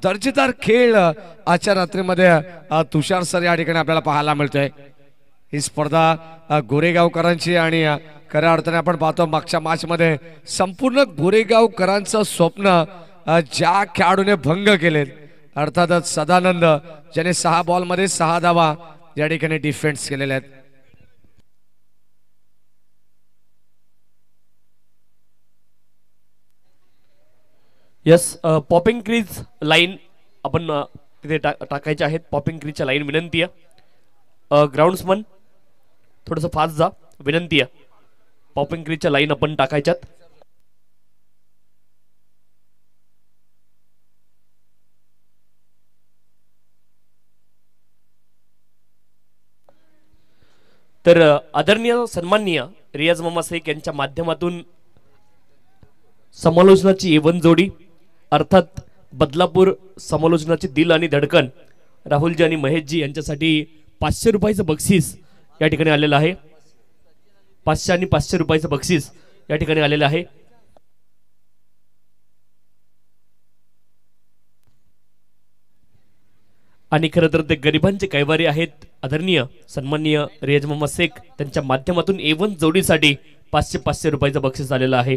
दर्जेदार खेळ आजच्या रात्रीमध्ये तुषार सर या ठिकाणी आपल्याला पाहायला मिळतोय। ही स्पर्धा गोरेगावकरांची आणि खऱ्या अर्थाने आपण पाहतो मागच्या मॅच मध्ये संपूर्ण गोरेगावकरांचं स्वप्न ज्या खेळाडूने भंग केले अर्थातच सदानंद ज्याने 6 बॉल मध्ये 6 धावा या ठिकाणी डिफेन्स केलेले आहेत। यस पॉपिंग क्रीज लाईन आपण तिथे टाकायचे आहेत। पॉपिंग क्रीजच्या लाईन विनंती आहे ग्राउंड्समन थोडंसं फास्ट जा विनंती आहे। पॉपिंग क्रीजच्या लाईन आपण टाकायच्यात। तर आदरणीय सन्माननीय रियाज मामा शेख यांच्या माध्यमातून समालोचनाची एवन जोडी अर्थात बदलापूर समालोचनाची दिल आणि धडकन राहुलजी आणि महेशजी यांच्यासाठी 500 रुपयाचं बक्षीस या ठिकाणी आलेलं आहे। 500 आणि 500 रुपयाचं बक्षीस या ठिकाणी आलेलं आहे। आणि खरं तर ते गरिबांचे कैवारी आहेत आदरणीय सन्माननीय रियाज मोहम्मद शेख त्यांच्या माध्यमातून एवन जोडीसाठी 500 रुपयाचं बक्षीस आलेलं आहे।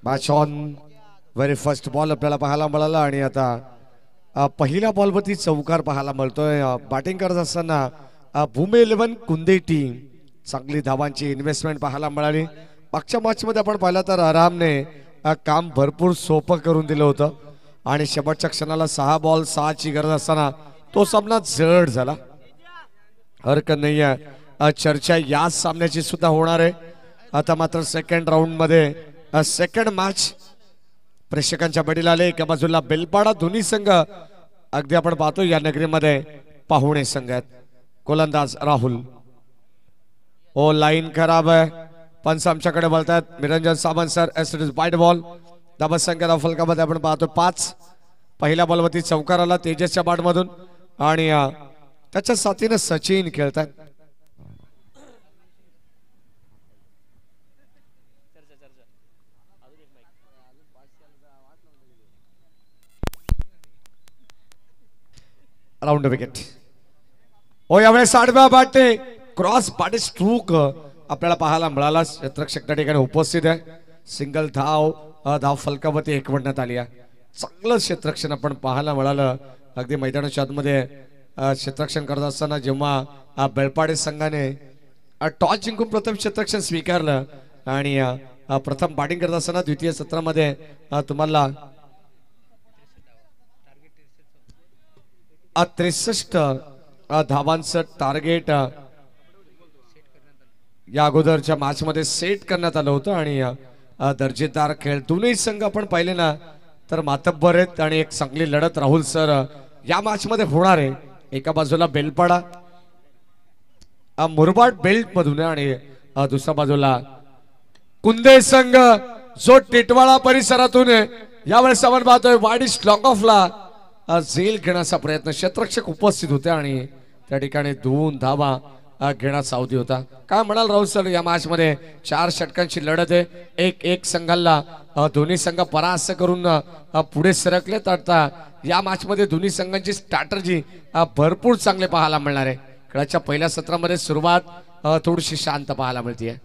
Match on very first ball आपल्याला पाहायला मिळाला आणि आता पहिल्या बॉलवरती चौकार पाहायला मिळतोय। बॅटिंग करत असताना भूमी 11 कुंदे टीम चांगली धावांची इन्व्हेस्टमेंट पाहायला मिळाली। मागच्या मॅच मध्ये आपण पाहिलं तर आरामने काम भरपूर सोपं करून दिलं होतं आणि शेवटच्या क्षणाला 6 बॉल 6 ची गरज असताना तो सामना जड झाला। हरकत नाही आहे, चर्चा याच सामन्याची सुद्धा होणार आहे। आता मात्र सेकंड राऊंड मध्ये सेकंड मॅच प्रेक्षकांच्या बडीला आले। एका बाजूला बेलपाडा दोन्ही संघ अगदी आपण पाहतो या नगरीमध्ये पाहुणे संघ आहेत। गोलंदाज राहुल ओ लाईन खराब आहे, पंच आमच्याकडे बोलतात Niranjan Sawant sir as it is wide ball. धाबा संख्या फलकामध्ये आपण पाहतो 5। पहिल्या बॉलवरती चौकार आला तेजसच्या बॅट मधून आणि त्याच्या साथीने सचिन खेळतात। राउंड विकेट ओ यावेळेस 8व्या बॅटने क्रॉस बॅट स्ट्रोक आपल्याला पाहायला मिळाला। क्षेत्ररक्षक त्या ठिकाणी उपस्थित आहे। सिंगल धाव फलकावरती एकवटण्यात आली आहे। चांगलं क्षेत्ररक्षण आपण पाहायला मिळालं। अगदी मैदानाच्या आतमध्ये क्षेत्ररक्षण करत असताना जेव्हा बेलपाडे संघाने टॉस जिंकून प्रथम क्षेत्ररक्षण स्वीकारलं आणि प्रथम बॅटिंग करत असताना द्वितीय सत्रामध्ये तुम्हाला 63 धावांचं टार्गेट या अगोदरच्या मॅच मध्ये सेट करण्यात आलं होतं आणि दर्जेदार खेळ दोन्ही संघ आपण पाहिले ना तर मातब्बर आहेत आणि एक चांगली लढत राहुल सर या मॅच मध्ये होणार आहे. एका बाजूला बेलपाडा मुरबाड बेल्ट मधून आणि दुसऱ्या बाजूला कुंदे संघ जो टिटवाळा परिसरातून यावेळेस आपण पाहतोय वाडीस लॉंग ऑफला झेल घेण्याचा प्रयत्न क्षेत्ररक्षक उपस्थित होते आणि त्या ठिकाणी 2 धावा घेण्याचा अवधी होता. काय म्हणाल राहुल सर या मॅच मध्ये 4 षटकांची लढत आहे. एक संघाला दोन्ही संघ परास्त करून पुढे सरकलेत. आता या मॅच मध्ये दोन्ही संघांची स्ट्रॅटर्जी भरपूर चांगले पाहायला मिळणार आहे. खेळाच्या पहिल्या सत्रामध्ये सुरुवात थोडीशी शांत पाहायला मिळते.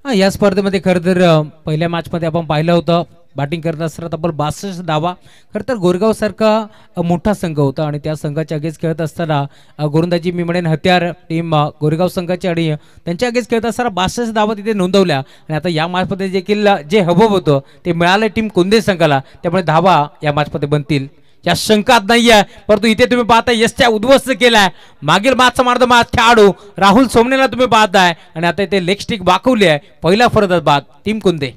या स्पर्धेमध्ये खरं तर पहिल्या मॅच मध्ये आपण पाहिलं होतं बॅटिंग करत असताना तब्बल 62 धावा. खरं तर गोरेगाव सारखा मोठा संघ होता आणि त्या संघाच्या अगेन्स्ट खेळत असताना गोलंदाजी मी म्हणेन हत्यार टीम गोरेगाव संघाची आणि त्यांच्या अगेन्स्ट खेळत असताना 62 धावा तिथे नोंदवल्या. आणि आता या मॅच मध्ये देखील जे हवं होतं ते मिळालं टीम कुंदे संघाला. त्यामुळे धावा या मॅच मध्ये बनतील या शंकात नाहीये. परंतु इथे तुम्ही पाहताय यशच्या उद्ध्वस्त केलाय मागील मॅचचा मार्ग खेळाडू राहुल सोमनेला तुम्ही पाहताय आणि आता इथे लेग स्टिक वाकवली आहे. पहिला फलंदाज टीम कुंदे.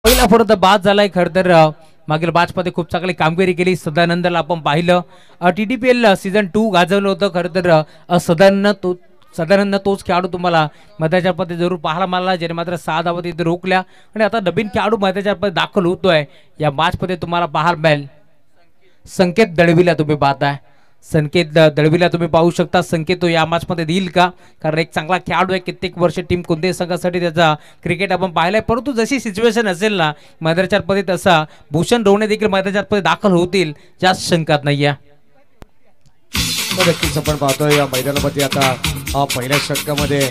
पहिला फलंदाज बाद झालाय. खरं तर मागील मॅच मध्ये खूप चांगली कामगिरी केली. सदानंदला आपण पाहिलं TDPL सीझन 2 गाजवलं होतं. खरं तर सदानंद तोच खेळाडू तुम्हाला मैदानाच्या मध्ये जरूर पाहायला मिळाला ज्याने मात्र 6 धावा तिथे रोखल्या आणि आता नवीन खेळाडू मैदानाच्या मध्ये दाखल होतोय. या मॅच मध्ये तुम्हाला पाहायला मिळेल संकेत दळवीला तुम्ही पाहताय. संकेत दळवीला तुम्ही पाहू शकता. संकेत तो या मॅच मध्ये देईल का कारण एक चांगला खेळाडू आहे. कित्येक वर्ष टीम कुंदे संघासाठी त्याचा क्रिकेट आपण पाहिलाय. परंतु जशी सिच्युएशन असेल ना मैदानाच्या मध्ये तसा भूषण रोवणे देखील मैदानाच्या मध्ये दाखल होतील जास्त शंकात नाहीये. नक्कीच आपण पाहतोय या मैदानामध्ये आता पहिल्या षटकामध्ये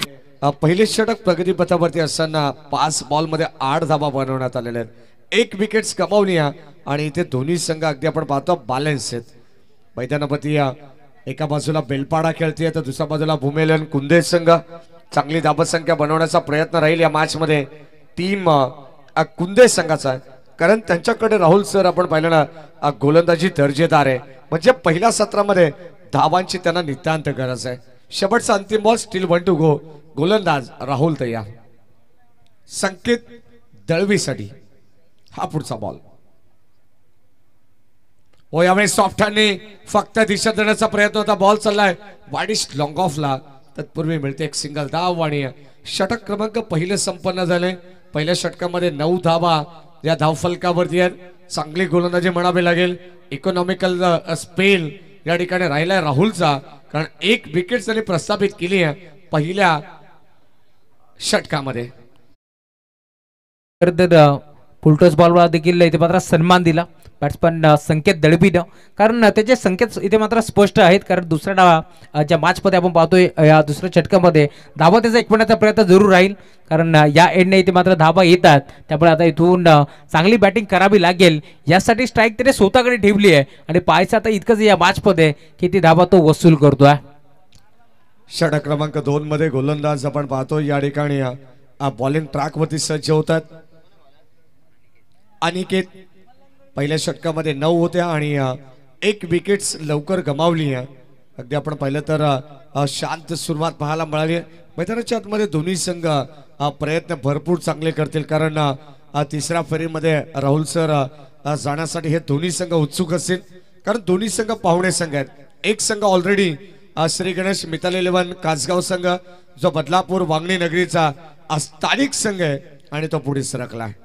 पहिले षटक प्रगतीपथावरती असताना 5 बॉलमध्ये 8 धावा बनवण्यात आलेल्या आहेत. 1 विकेट्स गमावली आणि इथे दोन्ही संघ अगदी आपण पाहतो बॅलन्स आहेत. मैदानापती एका बाजूला बेलपाडा खेळते तर दुसऱ्या बाजूला भूमेलन कुंदे संघ चांगली धावसंख्या बनवण्याचा प्रयत्न राहील या मॅच मध्ये टीम कुंदे संघाचा कारण त्यांच्याकडे राहुल सर आपण पाहिलं ना गोलंदाजी दर्जेदार आहे. म्हणजे पहिल्या सत्रामध्ये धावांची त्यांना नितांत गरज आहे. शेवटचा अंतिम बॉल स्टील 1 टू गो. गोलंदाज राहुल तयार. संकेत दळवीसाठी हा पुढचा बॉल. यावेळेस सॉफ्टने फक्त दिशा देण्याचा प्रयत्न होता. बॉल चाललाय वाडीस लॉंग ऑफला. तत्पूर्वी मिळते एक सिंगल धाव आणि षटक क्रमांक पहिले संपन्न झाले. पहिल्या षटकामध्ये 9 धावा या धावफलकावरती आहेत. चांगली गोलंदाजी म्हणावी लागेल. इकॉनॉमिकल स्पेल या ठिकाणी राहिलाय राहुलचा कारण 1 विकेट त्यांनी प्रस्थापित केली आहे पहिल्या षटकामध्ये. फुलटॉस बॉलवर देखील इथे मात्र सन्मान दिला बॅट्समन संकेत दळवीनं कारण त्याचे संकेत इथे मात्र स्पष्ट आहेत. कारण दुसऱ्या डावा ज्या मॅचमध्ये आपण पाहतोय या दुसऱ्या षटकामध्ये धावा त्याचा 1 मिनिटाचा प्रयत्न जरूर राहील कारण या एंडने इथे मात्र धावा येतात. त्यामुळे आता इथून चांगली बॅटिंग करावी लागेल. यासाठी स्ट्राईक त्याने स्वतःकडे ठेवली आहे आणि पाहायचं आता इतकंच या मॅचमध्ये किती धावा तो वसूल करतोय. षटक क्रमांक 2 मध्ये गोलंदाज आपण पाहतो या ठिकाणी बॉलिंग ट्रॅक वरती सज्ज होतात. अनिकेत पहिल्या षटकामध्ये 9 होत्या आणि 1 विकेट्स लवकर गमावली. अगदी आपण पाहिलं तर शांत सुरुवात पाहायला मिळाली. मैदानाच्या आतमध्ये दोन्ही संघ प्रयत्न भरपूर चांगले करतील कारण तिसऱ्या फेरीमध्ये राहुल सर जाण्यासाठी हे दोन्ही संघ उत्सुक असतील कारण दोन्ही संघ पाहुणे संघ आहेत. एक संघ ऑलरेडी श्री गणेश मिताली 11 कासगाव संघ जो बदलापूर वांगणी नगरीचा स्थानिक संघ आहे आणि तो पुढे सरकला आहे.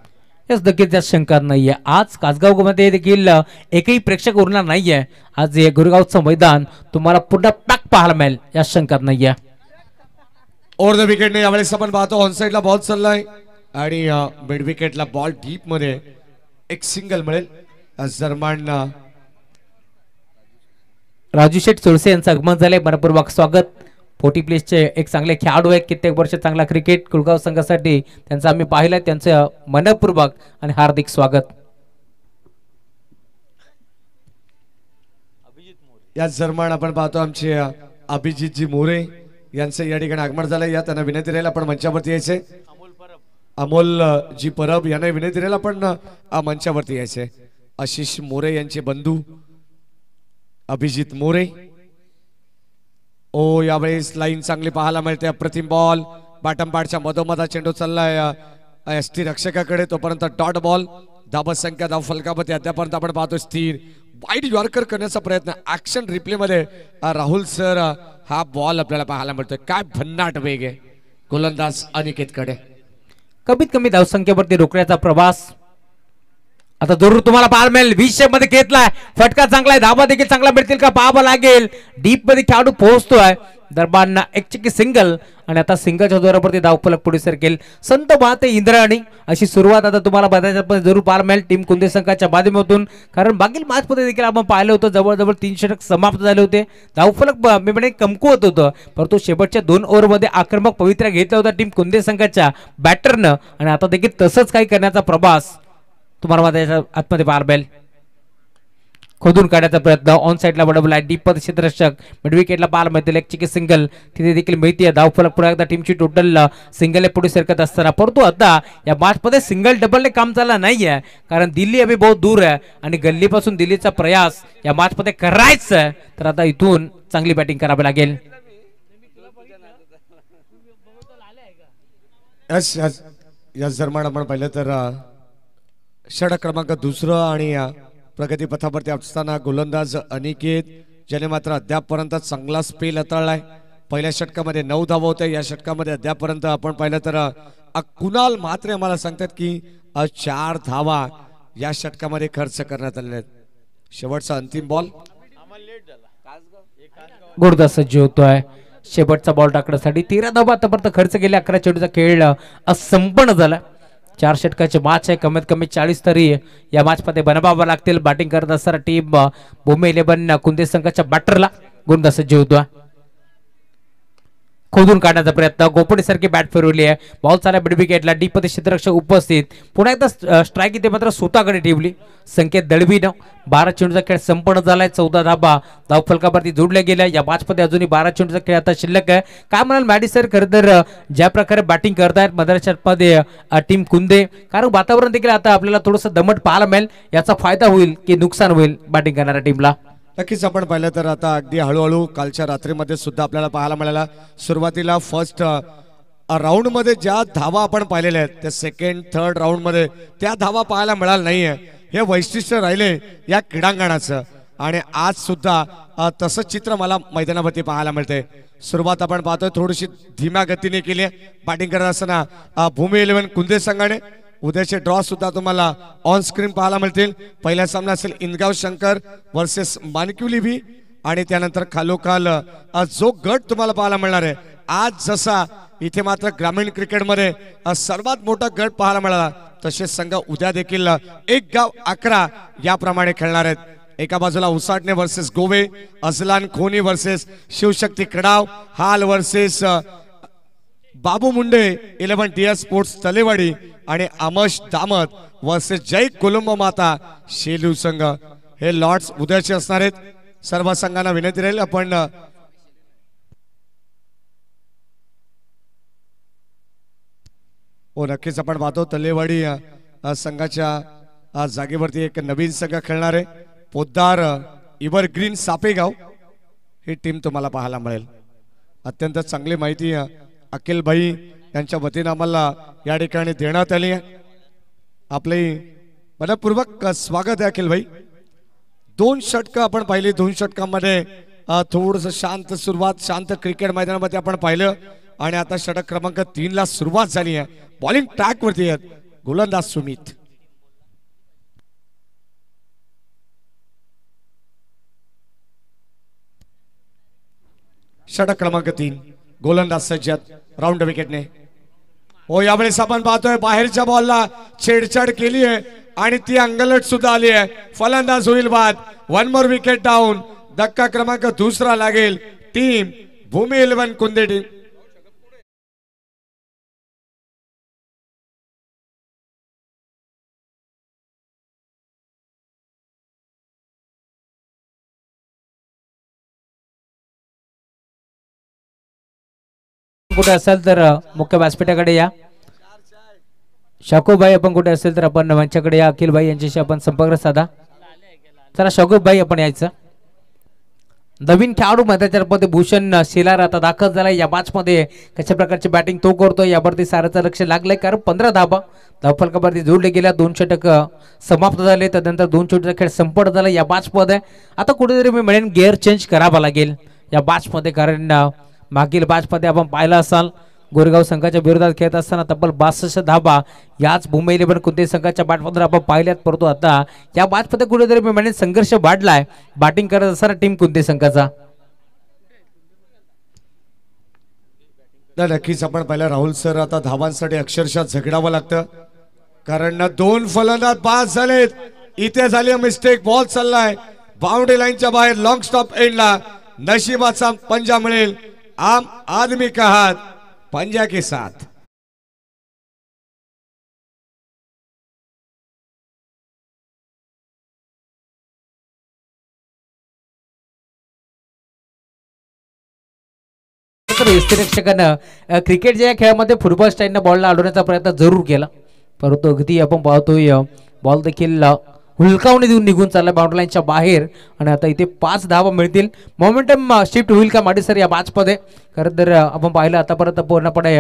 याच नक्कीच त्यात शंका नाहीये. आज कासगाव मध्ये देखील एकही प्रेक्षक उरणार नाहीये. आज हे गुरगावचं मैदान तुम्हाला पुन्हा पॅक पाहायला मिळेल या शंकात नाहीये. ओव्हर द विकेटने यावेळेस आपण पाहतो ऑन साइडला बॉल चाललाय आणि मिड विकेटला बॉल डीप मध्ये एक सिंगल मिळेल. जर्मान राजू शेठ चोळसे यांचं आगमन झालंय. मनपूर्वक स्वागत. 40 प्लेसचे एक चांगले खेळाडू आहेत. कित्येक वर्ष चांगला क्रिकेट गुरगाव संघासाठी त्यांचं आम्ही पाहिलं. त्यांचं मनपूर्वक आणि हार्दिक स्वागत. याच दरम्यान आपण पाहतो आमचे अभिजितजी मोरे यांचं या ठिकाणी आगमन झालं. या त्यांना विनंती राहील आपण मंचावरती यायचे. अमोल जी परब यांना विनंती राहील आपण मंचावरती यायचे. आशिष मोरे यांचे बंधू अभिजित मोरे. ओ यावेळेस लाईन चांगली पाहायला मिळते. अप्रतिम बॉल बॉटम पाडच्या मधोमधा चेंडू चाललाय एसटी रक्षकाकडे. तोपर्यंत डॉट बॉल धाबत संख्या धाव फलकापती अद्यापर्यंत आपण पाहतो स्थिर वाईट यॉर्कर करण्याचा प्रयत्न. ऍक्शन रिप्ले मध्ये राहुल सर हा बॉल आपल्याला पाहायला मिळतोय. काय भन्नाट वेग आहे गोलंदाज अनिकेतकडे. कमीत कमी धावसंख्येवरती रोखण्याचा प्रवास आता जरूर तुम्हाला पाहायला मिळेल. 20 मध्ये घेतलाय फटका चांगला आहे. धाबा देखील चांगला मिळतील का पाहावं लागेल. डीप मध्ये खेळाडू पोहोचतोय. दरबांना एक चिकी सिंगल आणि आता सिंगलच्या जोरावरती धावफलक पुढे सरकेल. संत वाहते इंद्रायणी अशी सुरुवात आता तुम्हाला बघायला पण जरूर पाहायला मिळेल टीम कुंदे संघाच्या माध्यमातून. कारण मागील मॅच मध्ये देखील आपण पाहिलं होतं जवळजवळ 3 षटक समाप्त झाले होते. धावफलक मी म्हणे कमकुवत होतं परंतु शेवटच्या 2 ओव्हरमध्ये आक्रमक पवित्रा घेतला होता टीम कुंदे संघाच्या बॅटरनं. आणि आता देखील तसंच काही करण्याचा प्रवास तुम्हाला माझ्या आतमध्ये पाहायला मिळेल. खोदून काढण्याचा प्रयत्न ऑन साइडला बडबल आहे. डीप मध्ये क्षेत्ररक्षक मिड विकेटला पाहायला मिळतील. एक चिकी सिंगल तिथे देखील मिळते. धावफलक पुढे एकदा टीमची टोटल सिंगल पुढे सरकत असताना परंतु आता या मॅच मध्ये सिंगल डबलने काम चालला नाहीये. कारण दिल्ली अभी बहुत दूर आहे आणि गल्लीपासून दिल्लीचा प्रयास या मॅच मध्ये करायचा आहे. तर आता इथून चांगली बॅटिंग करावी लागेल. यस दरम्यान आपण पाहिलं तर षटक क्रमांक 2 आणि प्रगती पथावरती असताना गोलंदाज अनिकेत ज्याने मात्र अद्यापपर्यंत चांगला स्पेल हाताळलाय. पहिल्या षटकामध्ये 9 धावा होत्या. या षटकामध्ये अद्यापपर्यंत आपण पाहिलं तर कुणाल म्हात्रे आम्हाला सांगतात की 4 धावा या षटकामध्ये खर्च करण्यात आलेल्या आहेत. शेवटचा अंतिम बॉल गुरुदास सज्ज होतोय. शेवटचा बॉल टाकण्यासाठी 13 धावा आतापर्यंत खर्च केले. 11 चेंडूचा खेळ असंपन्न झाला. 4 षटकाचे मॅच आहे. कमीत कमी 40 तरी या मॅच मध्ये बनवावं लागतील. बॅटिंग करत असताना टीम भूमी 11 कुंदे संघाच्या बॅटरला गुरुदास सज्ज होतोय. खोदून काढण्याचा प्रयत्न गोपडी सारखी बॅट फिरवली आहे. बॉल चाला मिड विकेटला. डीप मध्ये क्षेत्ररक्षक उपस्थित. पुन्हा एकदा स्ट्राईक इथे मात्र स्वतःकडे ठेवली. संकेत दळवीनं 12 चेंडूचा खेळ संपन्न झालाय. 14 धाबा धावफलकावरती जोडल्या गेल्या. या मॅच मध्ये अजूनही 12 चेंडूचा खेळ आता शिल्लक आहे. काय म्हणाल मॅडी सर खरं तर ज्या प्रकारे बॅटिंग करतायत मदरशामध्ये टीम कुंदे कारण वातावरण देखील आता आपल्याला थोडंसं दमट पाहायला मिळेल. याचा फायदा होईल की नुकसान होईल बॅटिंग करणाऱ्या टीमला. नक्कीच आपण पाहिलं तर आता अगदी हळूहळू कालच्या रात्रीमध्ये सुद्धा आपल्याला पाहायला मिळाला. सुरुवातीला फर्स्ट राऊंड मध्ये ज्या धावा आपण पाहिलेल्या आहेत त्या सेकंड थर्ड राऊंड मध्ये त्या धावा पाहायला मिळाल्या नाहीये. हे वैशिष्ट्य राहिले या क्रीडांगणाचं आणि आज सुद्धा तसंच चित्र मला मैदानावरती पाहायला मिळते. सुरुवात आपण पाहतोय थोडीशी धीम्या गतीने केली आहे. बॅटिंग करत असताना भूमी 11 कुंदे संघाने उद्याचे ड्रॉ सुद्धा तुम्हाला ऑन स्क्रीन पाहायला मिळतील. पहिला सामना असेल इनगाव शंकर वर्सेस मानक्युली बी आणि त्यानंतर खालोखाल जो गट तुम्हाला पाहायला मिळणार आहे आज जसा इथे मात्र ग्रामीण क्रिकेटमध्ये सर्वात मोठा गट पाहायला मिळाला तसेच संघ उद्या देखील 1 गाव 11 याप्रमाणे खेळणार आहेत. एका बाजूला उसाटणे वर्सेस गोवे, अजलान खोनी वर्सेस शिवशक्ती कडाव, हाल वर्सेस बाबू मुंडे 11 DS स्पोर्ट्स तलेवाडी आणि आमश दामत वर्सेस जय कोलंबो माता शेलू संघ. हे लॉट्स उद्याचे असणार आहेत. सर्व संघांना विनंती राहील आपण नक्कीच आपण पाहतो तलेवाडी संघाच्या जागेवरती एक नवीन संघ खेळणार आहे. पोद्दार इव्हरग्रीन सापेगाव ही टीम तुम्हाला पाहायला मिळेल. अत्यंत चांगली माहिती अखिल भाई यांच्या वतीने आम्हाला या ठिकाणी देण्यात आली आहे. आपले मनपूर्वक स्वागत आहे अखिल भाई. 2 षटक आपण पाहिली. 2 षटकांमध्ये थोडंसं शांत सुरुवात शांत क्रिकेट मैदानामध्ये आपण पाहिलं आणि आता षटक क्रमांक 3 ला सुरुवात झाली आहे. बॉलिंग ट्रॅक वरती आहेत गोलंदाज सुमित. षटक क्रमांक 3 गोलंदाज सज्जत राऊंड विकेटने. हो यावेळेस आपण पाहतोय बाहेरच्या बॉलला छेडछाड केली आहे आणि ती अंगलट सुद्धा आली आहे. फलंदाज होईल बाद. 1 मोर विकेट डाऊन. धक्का क्रमांक 2 लागेल टीम भूमी 11 कुंदे टीम. कुठे असाल तर मुख्य व्यासपीठाकडे या. शाकोबाई आपण कुठे असेल तर आपण मंचाकडे या. अखिल भाई यांच्याशी आपण संपर्क साधा. चला शाकोबाई आपण यायचं. नवीन खेळाडू मैदानामध्ये भूषण शेलार आता दाखल झाला या मॅच मध्ये. कशा प्रकारची बॅटिंग तो करतोय यावरती साराचं लक्ष लागलंय, कारण 15 धाबा धावफलकावरती जोडले गेल्या. 2 षटक समाप्त झाले, त्यानंतर 2 षटकाचा खेळ संपत झाला या मॅच मध्ये. आता कुठेतरी मी म्हणेन गिअर चेंज करावा लागेल या मॅच मध्ये, कारण मागील मॅच मध्ये आपण पाहिलं असाल गोरेगाव संघाच्या विरोधात खेळत असताना तब्बल 62 धाबा याच मुंबई 11 कुंदे संघाच्या बॅटमधून आपण पाहिल्यात. परंतु आता या मॅचमध्ये कुठेतरी मी म्हणेन संघर्ष वाढलाय बॅटिंग करत असताना टीम कुंदे संघाचा. नक्कीच आपण पाहिलं राहुल सर, आता धावांसाठी अक्षरशः झगडावं लागतं, कारण 2 फलंदाज बाद झालेत. इथे झाली मिस्टेक, बॉल चाललाय बाउंड्री लाईनच्या बाहेर, लॉंग स्टॉप एंडला. नशिबाचा पंजा मिळेल, आम आदमी का हात पंजा के साथ. यष्टिरक्षकानं क्रिकेटच्या या खेळामध्ये फुटबॉल स्टाईलनं बॉलला अडवण्याचा प्रयत्न जरूर केला, परंतु अगदी आपण पाहतोय बॉल देखील हुलकावणी देऊन निघून चालला बाउंड्री लाईनच्या बाहेर. आणि आता इथे 5 धावा मिळतील. मोमेंटम शिफ्ट होईल का माडी सर या मॅचमध्ये? खरं तर आपण पाहिलं आतापर्यंत पूर्णपणे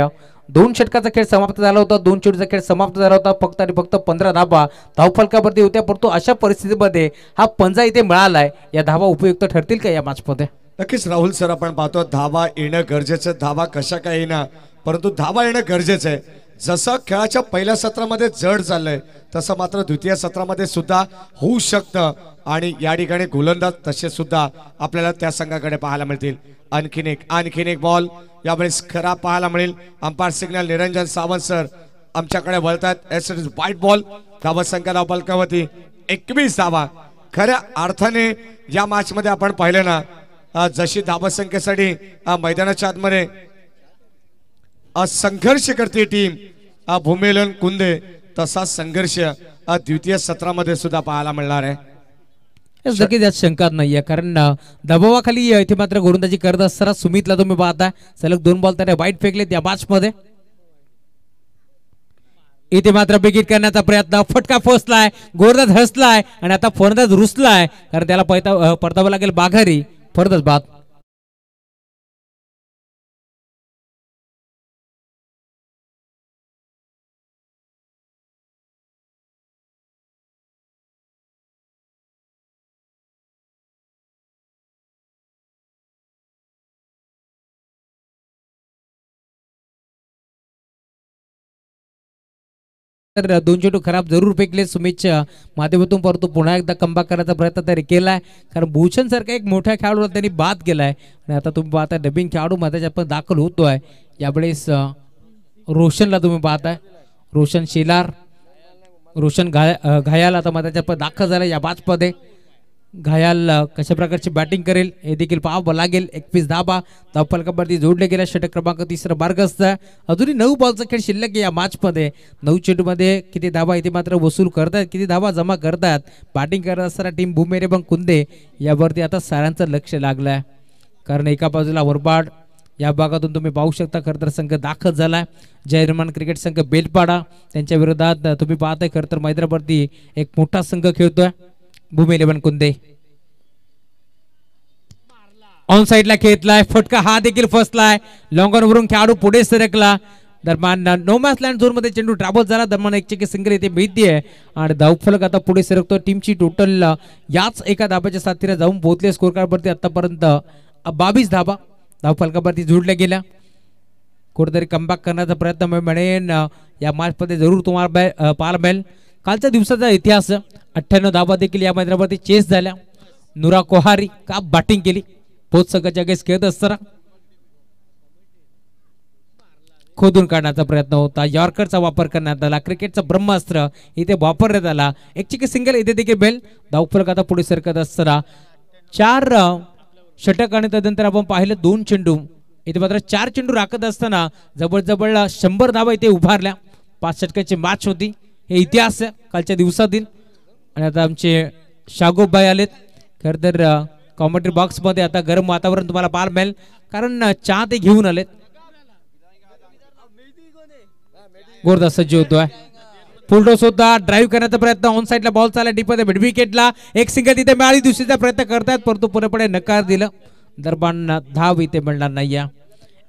2 षटकाचा खेळ समाप्त झाला होता, 2 चेंडूचा खेळ समाप्त झाला होता. फक्त आणि फक्त 15 धावा धावफलकावरती होत्या, परंतु अशा परिस्थितीमध्ये हा पंजा इथे मिळालाय. या धावा उपयुक्त ठरतील का या मॅचमध्ये? नक्कीच राहुल सर, आपण पाहतो धावा येणं गरजेचं, धावा कशा काय येणार, परंतु धावा येणं गरजेचं आहे. जसं खेळाच्या पहिल्या सत्रामध्ये जड चाललंय तसं मात्र द्वितीय सत्रामध्ये सुद्धा होऊ शकतं. आणि या ठिकाणी गोलंदाज तसे सुद्धा आपल्याला त्या संघाकडे पाहायला मिळतील. आणखीन एक बॉल यावेळेस खरा पाहायला मिळेल. Umpire signal Niranjan Sawant sir आमच्याकडे वळतात. S is white ball. धावा संख्या धावफलकावरती 21 धावा. खऱ्या अर्थाने या मॅच मध्ये आपण पाहिलं ना, जशी धावसंख्येसाठी मैदानाच्या आतमध्ये संघर्ष करते टीम भूमी 11 कुंदे, तसा संघर्ष द्वितीय सत्रामध्ये सुद्धा पाहायला मिळणार आहे. नक्कीच यात शंका नाहीये, कारण दबावाखाली इथे मात्र गोलंदाजी करत असताना सुमितला तुम्ही पाहता सलग 2 बॉल त्याने वाईट फेकलेत या मॅच मध्ये. इथे मात्र बिगिट करण्याचा प्रयत्न, फटका फसलाय, गोलंदाज हसलाय आणि आता फलंदाज रुसलाय, कारण त्याला परतावं लागेल बाघारी. फलंदाज बाद. तर 2 चेंडू खराब जरूर फेकले सुमितच्या माध्यमातून, परंतु पुन्हा एकदा कमबॅक करायचा प्रयत्न तरी केलाय, कारण भूषण सारखा एक मोठ्या खेळाडूला त्यांनी बाद केलाय. आणि आता तुम्ही पाहताय नवीन खेळाडू मैदानात पण दाखल होतोय. यावेळेस रोशनला तुम्ही पाहताय, रोशन शेलार, रोशन घायाल आता मैदानात पण दाखल झाला या मॅचमध्ये. घायाल कशा प्रकारची बॅटिंग करेल हे देखील पाहावं लागेल. 21 धावा धावफलकावरती जोडले गेल्या. षटक क्रमांक 3 मार्गस्थ. अजूनही 9 बॉलचा खेळ शिल्लक आहे या मॅचमध्ये. 9 चेंडूमध्ये किती धावा इथे मात्र वसूल करतात, किती धावा जमा करतात बॅटिंग करत असताना टीम भूमी 11 कुंदे यावरती आता साऱ्यांचं लक्ष लागलंय, कारण एका बाजूला वरबाड या भागातून तुम्ही पाहू शकता खरं तर संघ दाखल झालाय. जयरमान क्रिकेट संघ बेलपाडा त्यांच्या विरोधात तुम्ही पाहताय खरं तर मैदानावरती एक मोठा संघ खेळतोय भूमी 11 कुंदे. ऑन साइडला खेळलाय, फटका हा देखील फसलाय. लॉंग ऑन वरून खेळाडू पुढे सरकला. दरम्यान नो मॅच लँड झोन मध्ये चेंडू ट्रॅव्हल झाला. दरम्यान एक चेक सिंगल इथे मिळतीये आणि धावफलक आता पुढे सरकतो. टीमची टोटल याच एका धाब्याच्या साथीने जाऊन पोहोचले. स्कोर कार्ड वरती आतापर्यंत 22 धाबा धावफलकावरती जोडल्या गेल्या. कुठेतरी कमबॅक करण्याचा प्रयत्न म्हणेन या मॅच मध्ये जरूर तुम्हाला पाहायला मिळेल. कालच्या दिवसाचा इतिहास 98 धावा देखील या मैदानावरती चेस झाल्या. नुरा कोहारी का बॅटिंग केली पोच संघाच्या अगेन्स्ट खेळत असताना. खोदून काढण्याचा प्रयत्न होता, यॉर्करचा वापर करण्यात आला, क्रिकेटचा ब्रह्मास्त्र इथे वापरण्यात आला. एक चिकी सिंगल इथे देखील बेल. धावफलक आता पुढे सरकत असताना 4 षटक आणि त्यानंतर आपण पाहिलं 2 चेंडू. इथे मात्र 4 चेंडू राखत असताना जवळजवळ 100 धावा इथे उभारल्या. 5 षटकाची मॅच होती. हे इतिहास कालच्या दिवसातील. आणि आता आमचे शागोबाई आलेत. खरं तर कॉमेंट्री बॉक्स मध्ये आता गरम वातावरण तुम्हाला पाहायला मिळेल, कारण चहा ते घेऊन आलेत. गोरदा सज्ज होतोय. फुलटॉस होता, ड्राईव्ह करण्याचा प्रयत्न, ऑन साईडला बॉल चालला डीप मध्ये, मिड विकेटला एक सिंगल तिथे मिळाली, दुसरीचा प्रयत्न करतात परंतु पूर्णपणे नकार दिलं. दरम्यान धाव इथे मिळणार नाही.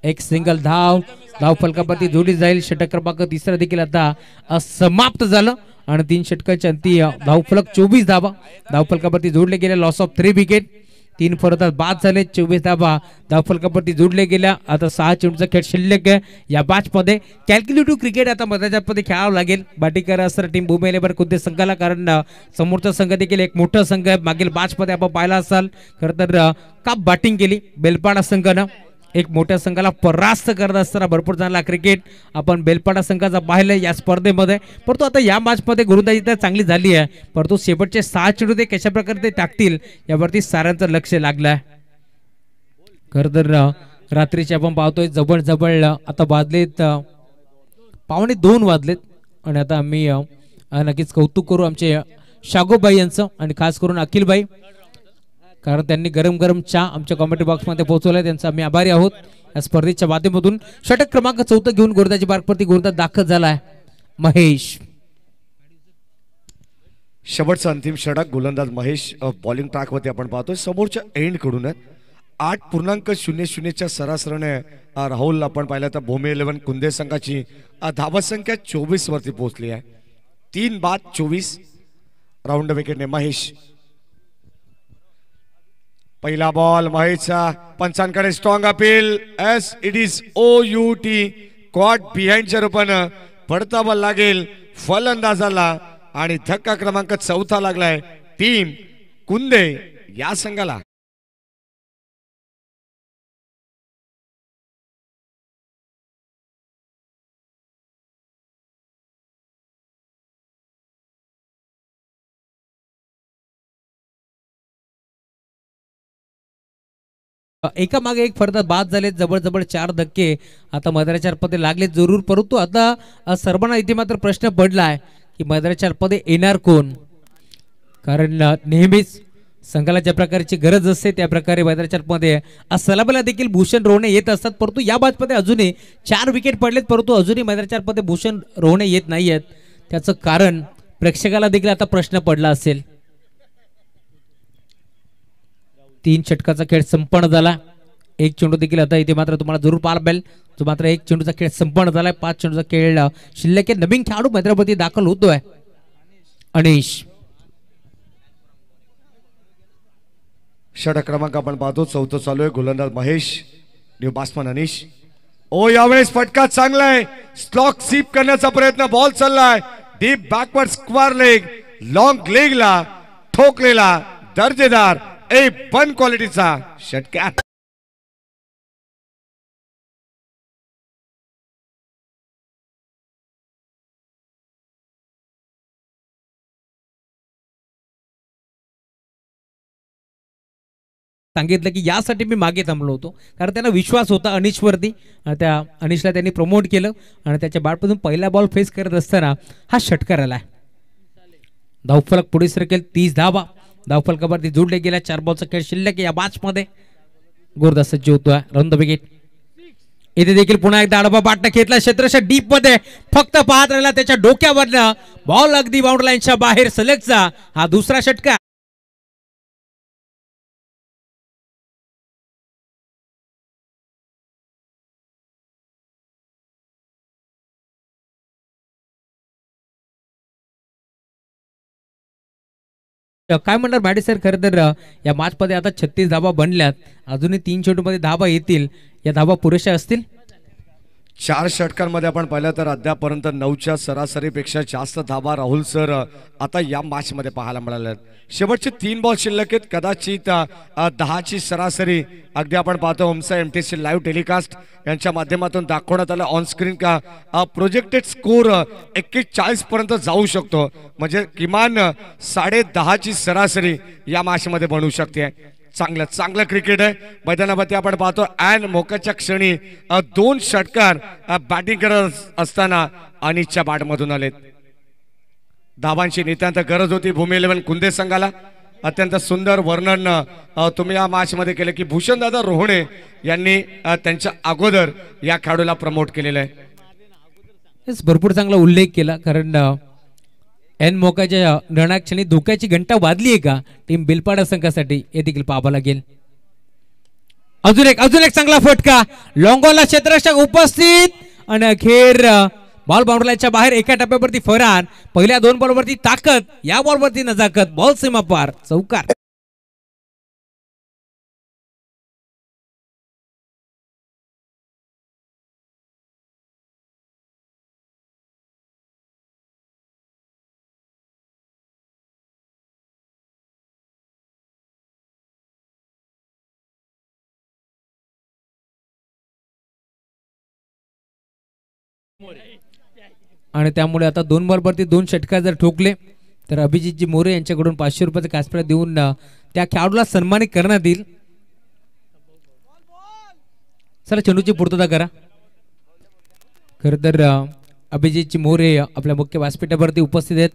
एक सिंगल धाव, धाव फलकावरती जोडली जाईल. षटक क्रमांक तिसरा देखील आता समाप्त झालं आणि 3 षटकांच्या अंती धाव फलक 24 धावा धाव फलकावरती जोडले गेले. लॉस ऑफ 3 विकेट, 3 फलंदाज बाद झाले, 24 धावा धाव फलकावरती जोडले गेल्या. आता 6 चेंडूचा खेळ शिल्लक आहे या मॅच मध्ये. कॅल्क्युलेटिव्ह क्रिकेट आता मध्ये खेळावं लागेल. बॅटिंग असणार टीम भूमी 11 कुंदे संघाला, कारण समोरचा संघ देखील एक मोठा संघ आहे. मागील मॅच मध्ये आपण पाहिला असाल खरं तर का बॅटिंग केली बेलपाडा संघानं, एक मोठ्या संघाला परास्त करत असताना भरपूर चांगला क्रिकेट आपण बेलपाडा संघाचा पाहिलं या स्पर्धेमध्ये. परंतु आता या मॅच मध्ये गोलंदाजी तर चांगली झाली आहे, परंतु शेवटचे 6 चेंडू ते कशा प्रकारे ते टाकतील यावरती साऱ्यांचं लक्ष लागलं आहे. खरं तर रात्रीचे आपण पाहतोय जवळ आता वाजलेत 1:15 वाजलेत आणि आता आम्ही नक्कीच कौतुक करू आमचे शागोबाई यांचं आणि खास करून अखिलबाई, कारण त्यांनी गरम चहा आमच्या कॉमेंट्री बॉक्स मध्ये पोहोचवलाय, त्यांचा आम्ही आभारी आहोत. या स्पर्धेच्या माध्यमातून षटक क्रमांक 14 घेऊन गोरदाची बारपती गोरदा दाखल झालाय महेश. शेवटचा अंतिम षटक गोलंदाज महेश बॉलिंग ट्रॅक वरती आपण पाहतोय. समोरच्या एंड कडून 8.00 सरासरीने राहुल आपण पाहिलं तर भूमी 11 कुंदे संघाची धावसंख्या 24 वरती पोहोचली आहे. 3 बाद 24 राऊंड विकेटने महेश. पहिला बॉल महेशचा, पंचांकडे strong appeal. As it is OUT caught बिहाइंडच्या रूपानं पडता बॉल लागेल फलंदाजाला आणि धक्का क्रमांक 4 लागलाय टीम कुंदे या संघाला. एका मागे एक फरदा बाद झाले, जवळ 4 धक्के आता मैदानाच्या पदे लागले जरूर. परंतु आता सर्वांना इथे मात्र प्रश्न पडलाय की मैदानाच्या पदे येणार कोण, कारण नेहमीच संघाला ज्या प्रकारची गरज असते त्या प्रकारे मैदानाच्या मध्ये सलामीला देखील भूषण रोहणे येत असतात. परंतु या मॅच मध्ये अजूनही 4 विकेट पडलेत, परंतु अजूनही मैदानाच्या मध्ये भूषण रोहणे येत नाहीयेत. त्याचं कारण प्रेक्षकाला देखील आता प्रश्न पडला असेल. 3 षटकाचा खेळ संपन्न झाला. एक चेंडू देखील आता इथे मात्र तुम्हाला जरूर पाहायला मिळेल, जो मात्र एक चेंडूचा खेळ संपन्न झालाय. 5 चेंडूचा खेळ शिल्लक आहे. नवीन खेळाडू मैदानावरती दाखल होतोय अनिश. षटक क्रमांक आपण पाहतो 4 चालू आहे. गोलंदाज महेश, न्यू बॅट्समन अनिश. यावेळेस फटका चांगला आहे, स्लॉक सीप करण्याचा प्रयत्न, बॉल चाललाय deep backward square leg, long लेगला ठोकलेला दर्जेदार A1 क्वालिटीचा षटकार. सांगितलं की यासाठी मी मागे थांबलो होतो, कारण त्यांना विश्वास होता अनिशवरती. त्या अनिशला त्यांनी प्रमोट केलं आणि त्याच्या बॅटमधून पहिला बॉल फेस करत असताना हा षटकार आलाय. धावफलक पुढे सरकेल 30 धावा धावफलकावरती जोडले गेल्या. 4 बॉलचा खेळ शिल्लक या मॅच मध्ये. गोरदा सज्ज होतोय रंद विकेट. इथे देखील पुन्हा एकदा आडवा बाटणा घेतला क्षेत्रशः डीप मध्ये, फक्त पाहत राहिला त्याच्या डोक्यावरनं बॉल अगदी बाउंड्री लाईनच्या बाहेर सलगचा. हा दुसरा षटकार. काय म्हणणार मॅडी सर, खरं तर या मॅच मध्ये आता 36 धावा बनल्यात, अजूनही 3 चेंडू मध्ये धावा येतील. या धावा पुरेशा असतील. 4 षटकांमध्ये आपण पाहिलं तर अद्यापर्यंत 9च्या सरासरीपेक्षा जास्त धावा राहुल सर आता या मॅच मध्ये पाहायला मिळाल्या. शेवटचे 3 बॉल शिल्लक आहेत. कदाचित 10ची सरासरी अगदी आपण पाहतो ओमसा MTC लाईव्ह टेलिकास्ट यांच्या माध्यमातून दाखवण्यात आलं ऑन स्क्रीन का प्रोजेक्टेड स्कोर 41 पर्यंत जाऊ शकतो, म्हणजे किमान 10.5ची सरासरी या मॅच मध्ये बनू शकते. चांगलं क्रिकेट आहे मैदानावरती. आपण पाहतो ॲन मोकाच्या क्षणी 2 षटकार बॅटिंग करत असताना अनिशच्या बॅटमधून आलेत. धावांची नितांत गरज होती भूमी 11 कुंदे संघाला. अत्यंत सुंदर वर्णन तुम्ही या मॅच मध्ये केलं की भूषण दादा रोहणे यांनी त्यांच्या अगोदर या खेळाडूला प्रमोट केलेलं आहे. हेच भरपूर चांगला उल्लेख केला, कारण एन मोकाच्या रणाक्षणी धोक्याची घंटा वाजली आहे का टीम बेलपाडा संघासाठी हे देखील पाहावं लागेल. अजून एक चांगला फटका, लॉंगॉनला क्षेत्ररक्षक उपस्थित आणि अखेर बॉल बाउंड्रीच्या बाहेर एका टप्प्यावरती फरार. पहिल्या 2 बॉलवरती ताकद, या बॉलवरती नजाकत, बॉल सीमा पार, चौकार. आणि त्यामुळे आता 2 बॉलवरती 2 षटकार जर ठोकले तर अभिजितजी मोरे यांच्याकडून 500 रुपयाचा कॅश प्राइज देऊन त्या खेळाडूला सन्मानित करण्यात येईल. चला चेंडूची पूर्तता करा. खरं तर अभिजितजी मोरे आपल्या मुख्य व्यासपीठावरती उपस्थित आहेत.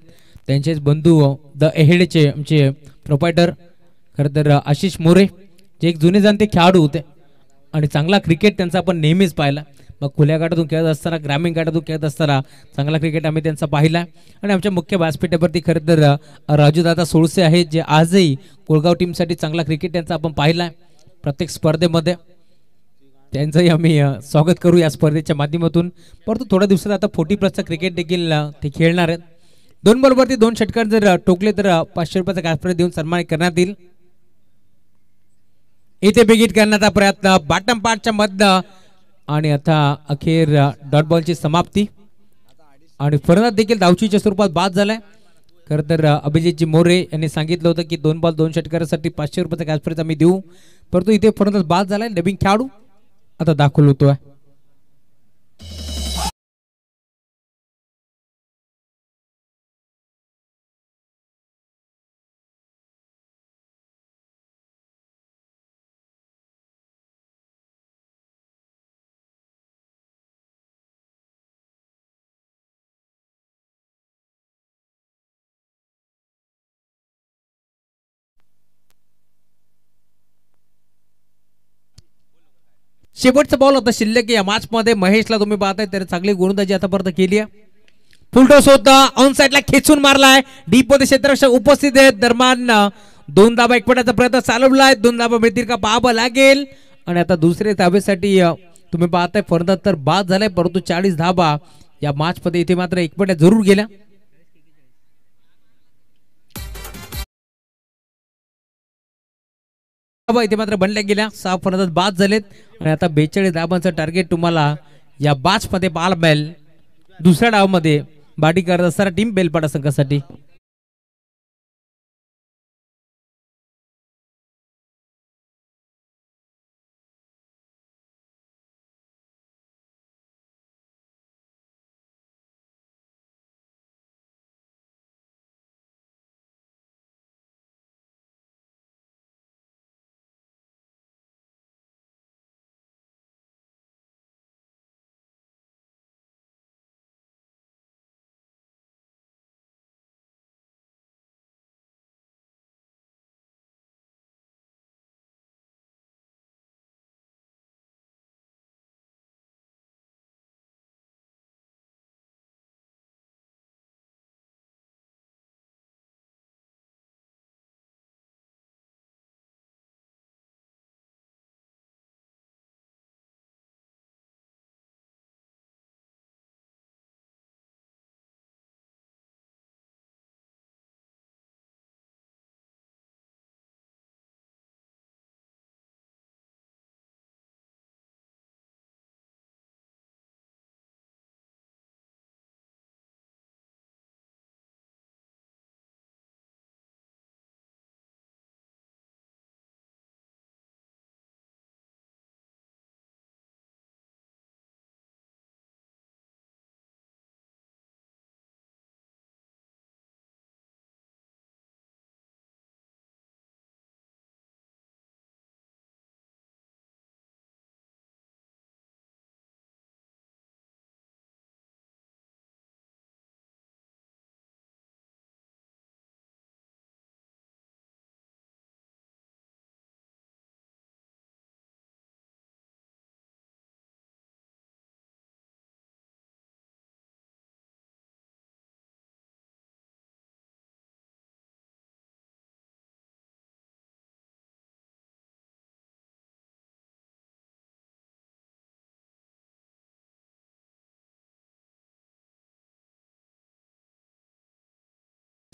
त्यांचेच बंधू द एहेडचे आमचे प्रोपायटर खरं तर आशिष मोरे, जे एक जुने जाणते खेळाडू होते आणि चांगला क्रिकेट त्यांचा आपण नेहमीच पाहिला. मग खुल्या गटातून खेळत असताना, ग्रामीण गटातून खेळत असताना चांगला क्रिकेट आम्ही त्यांचा पाहिला. आणि आमच्या मुख्य व्यासपीठावरती खरं तर राजूदादा सोळसे आहेत, जे आजही कोळगाव टीमसाठी चांगला क्रिकेट त्यांचा आपण पाहिला प्रत्येक स्पर्धेमध्ये. त्यांचंही आम्ही स्वागत करू या स्पर्धेच्या माध्यमातून. परंतु थोड्या दिवसात आता 40+ क्रिकेट देखील ते खेळणार आहेत. 2 बॉलवरती 2 षटकार जर ठोकले तर 500 रुपयाचा कॅश प्राइज देऊन सन्मानित करण्यात येईल. इथे बिगिट करण्याचा प्रयत्न बॉटम पार्टच्या मधनं आणि आता अखेर डॉट बॉलची समाप्ती आणि फलंदाज देखील धावचीच्या स्वरूपात बाद झालाय. खरं तर अभिजितजी मोरे यांनी सांगितलं होतं की 2 बॉल 2 षटकारासाठी 500 रुपयाचा कॅश प्राइज आम्ही देऊ, परंतु इथे फलंदाज बाद झालाय. नवीन खेळाडू आता दाखल होतोय. शेवटचा बॉल होता शिल्लक या मॅच मध्ये. महेशला तुम्ही पाहताय तर चांगली गोलंदाजी आतापर्यंत केली आहे. फुल टॉस होता, ऑन साइडला खेचून मारलाय, डीप मध्ये क्षेत्ररक्षक उपस्थित आहेत. दरम्यान 2 धाबा एकपटाचा प्रयत्न चालवलाय, 2 धाबा मिळतील का पाहावं लागेल. आणि आता दुसरे धाबेसाठी तुम्ही पाहताय फलंदाज तर बाद झालाय, परंतु 40 धाबा या मॅच मध्ये इथे मात्र एकपट्या जरूर गेल्या. इथे मात्र बनल्या गेल्या, 6 फलंदाज बाद झालेत आणि आता 42 धाबांचं टार्गेट तुम्हाला या मॅच मध्ये पाहायला मिळेल. दुसऱ्या डावामध्ये बॅटिंग करत असताना टीम बेलपाडा संघासाठी.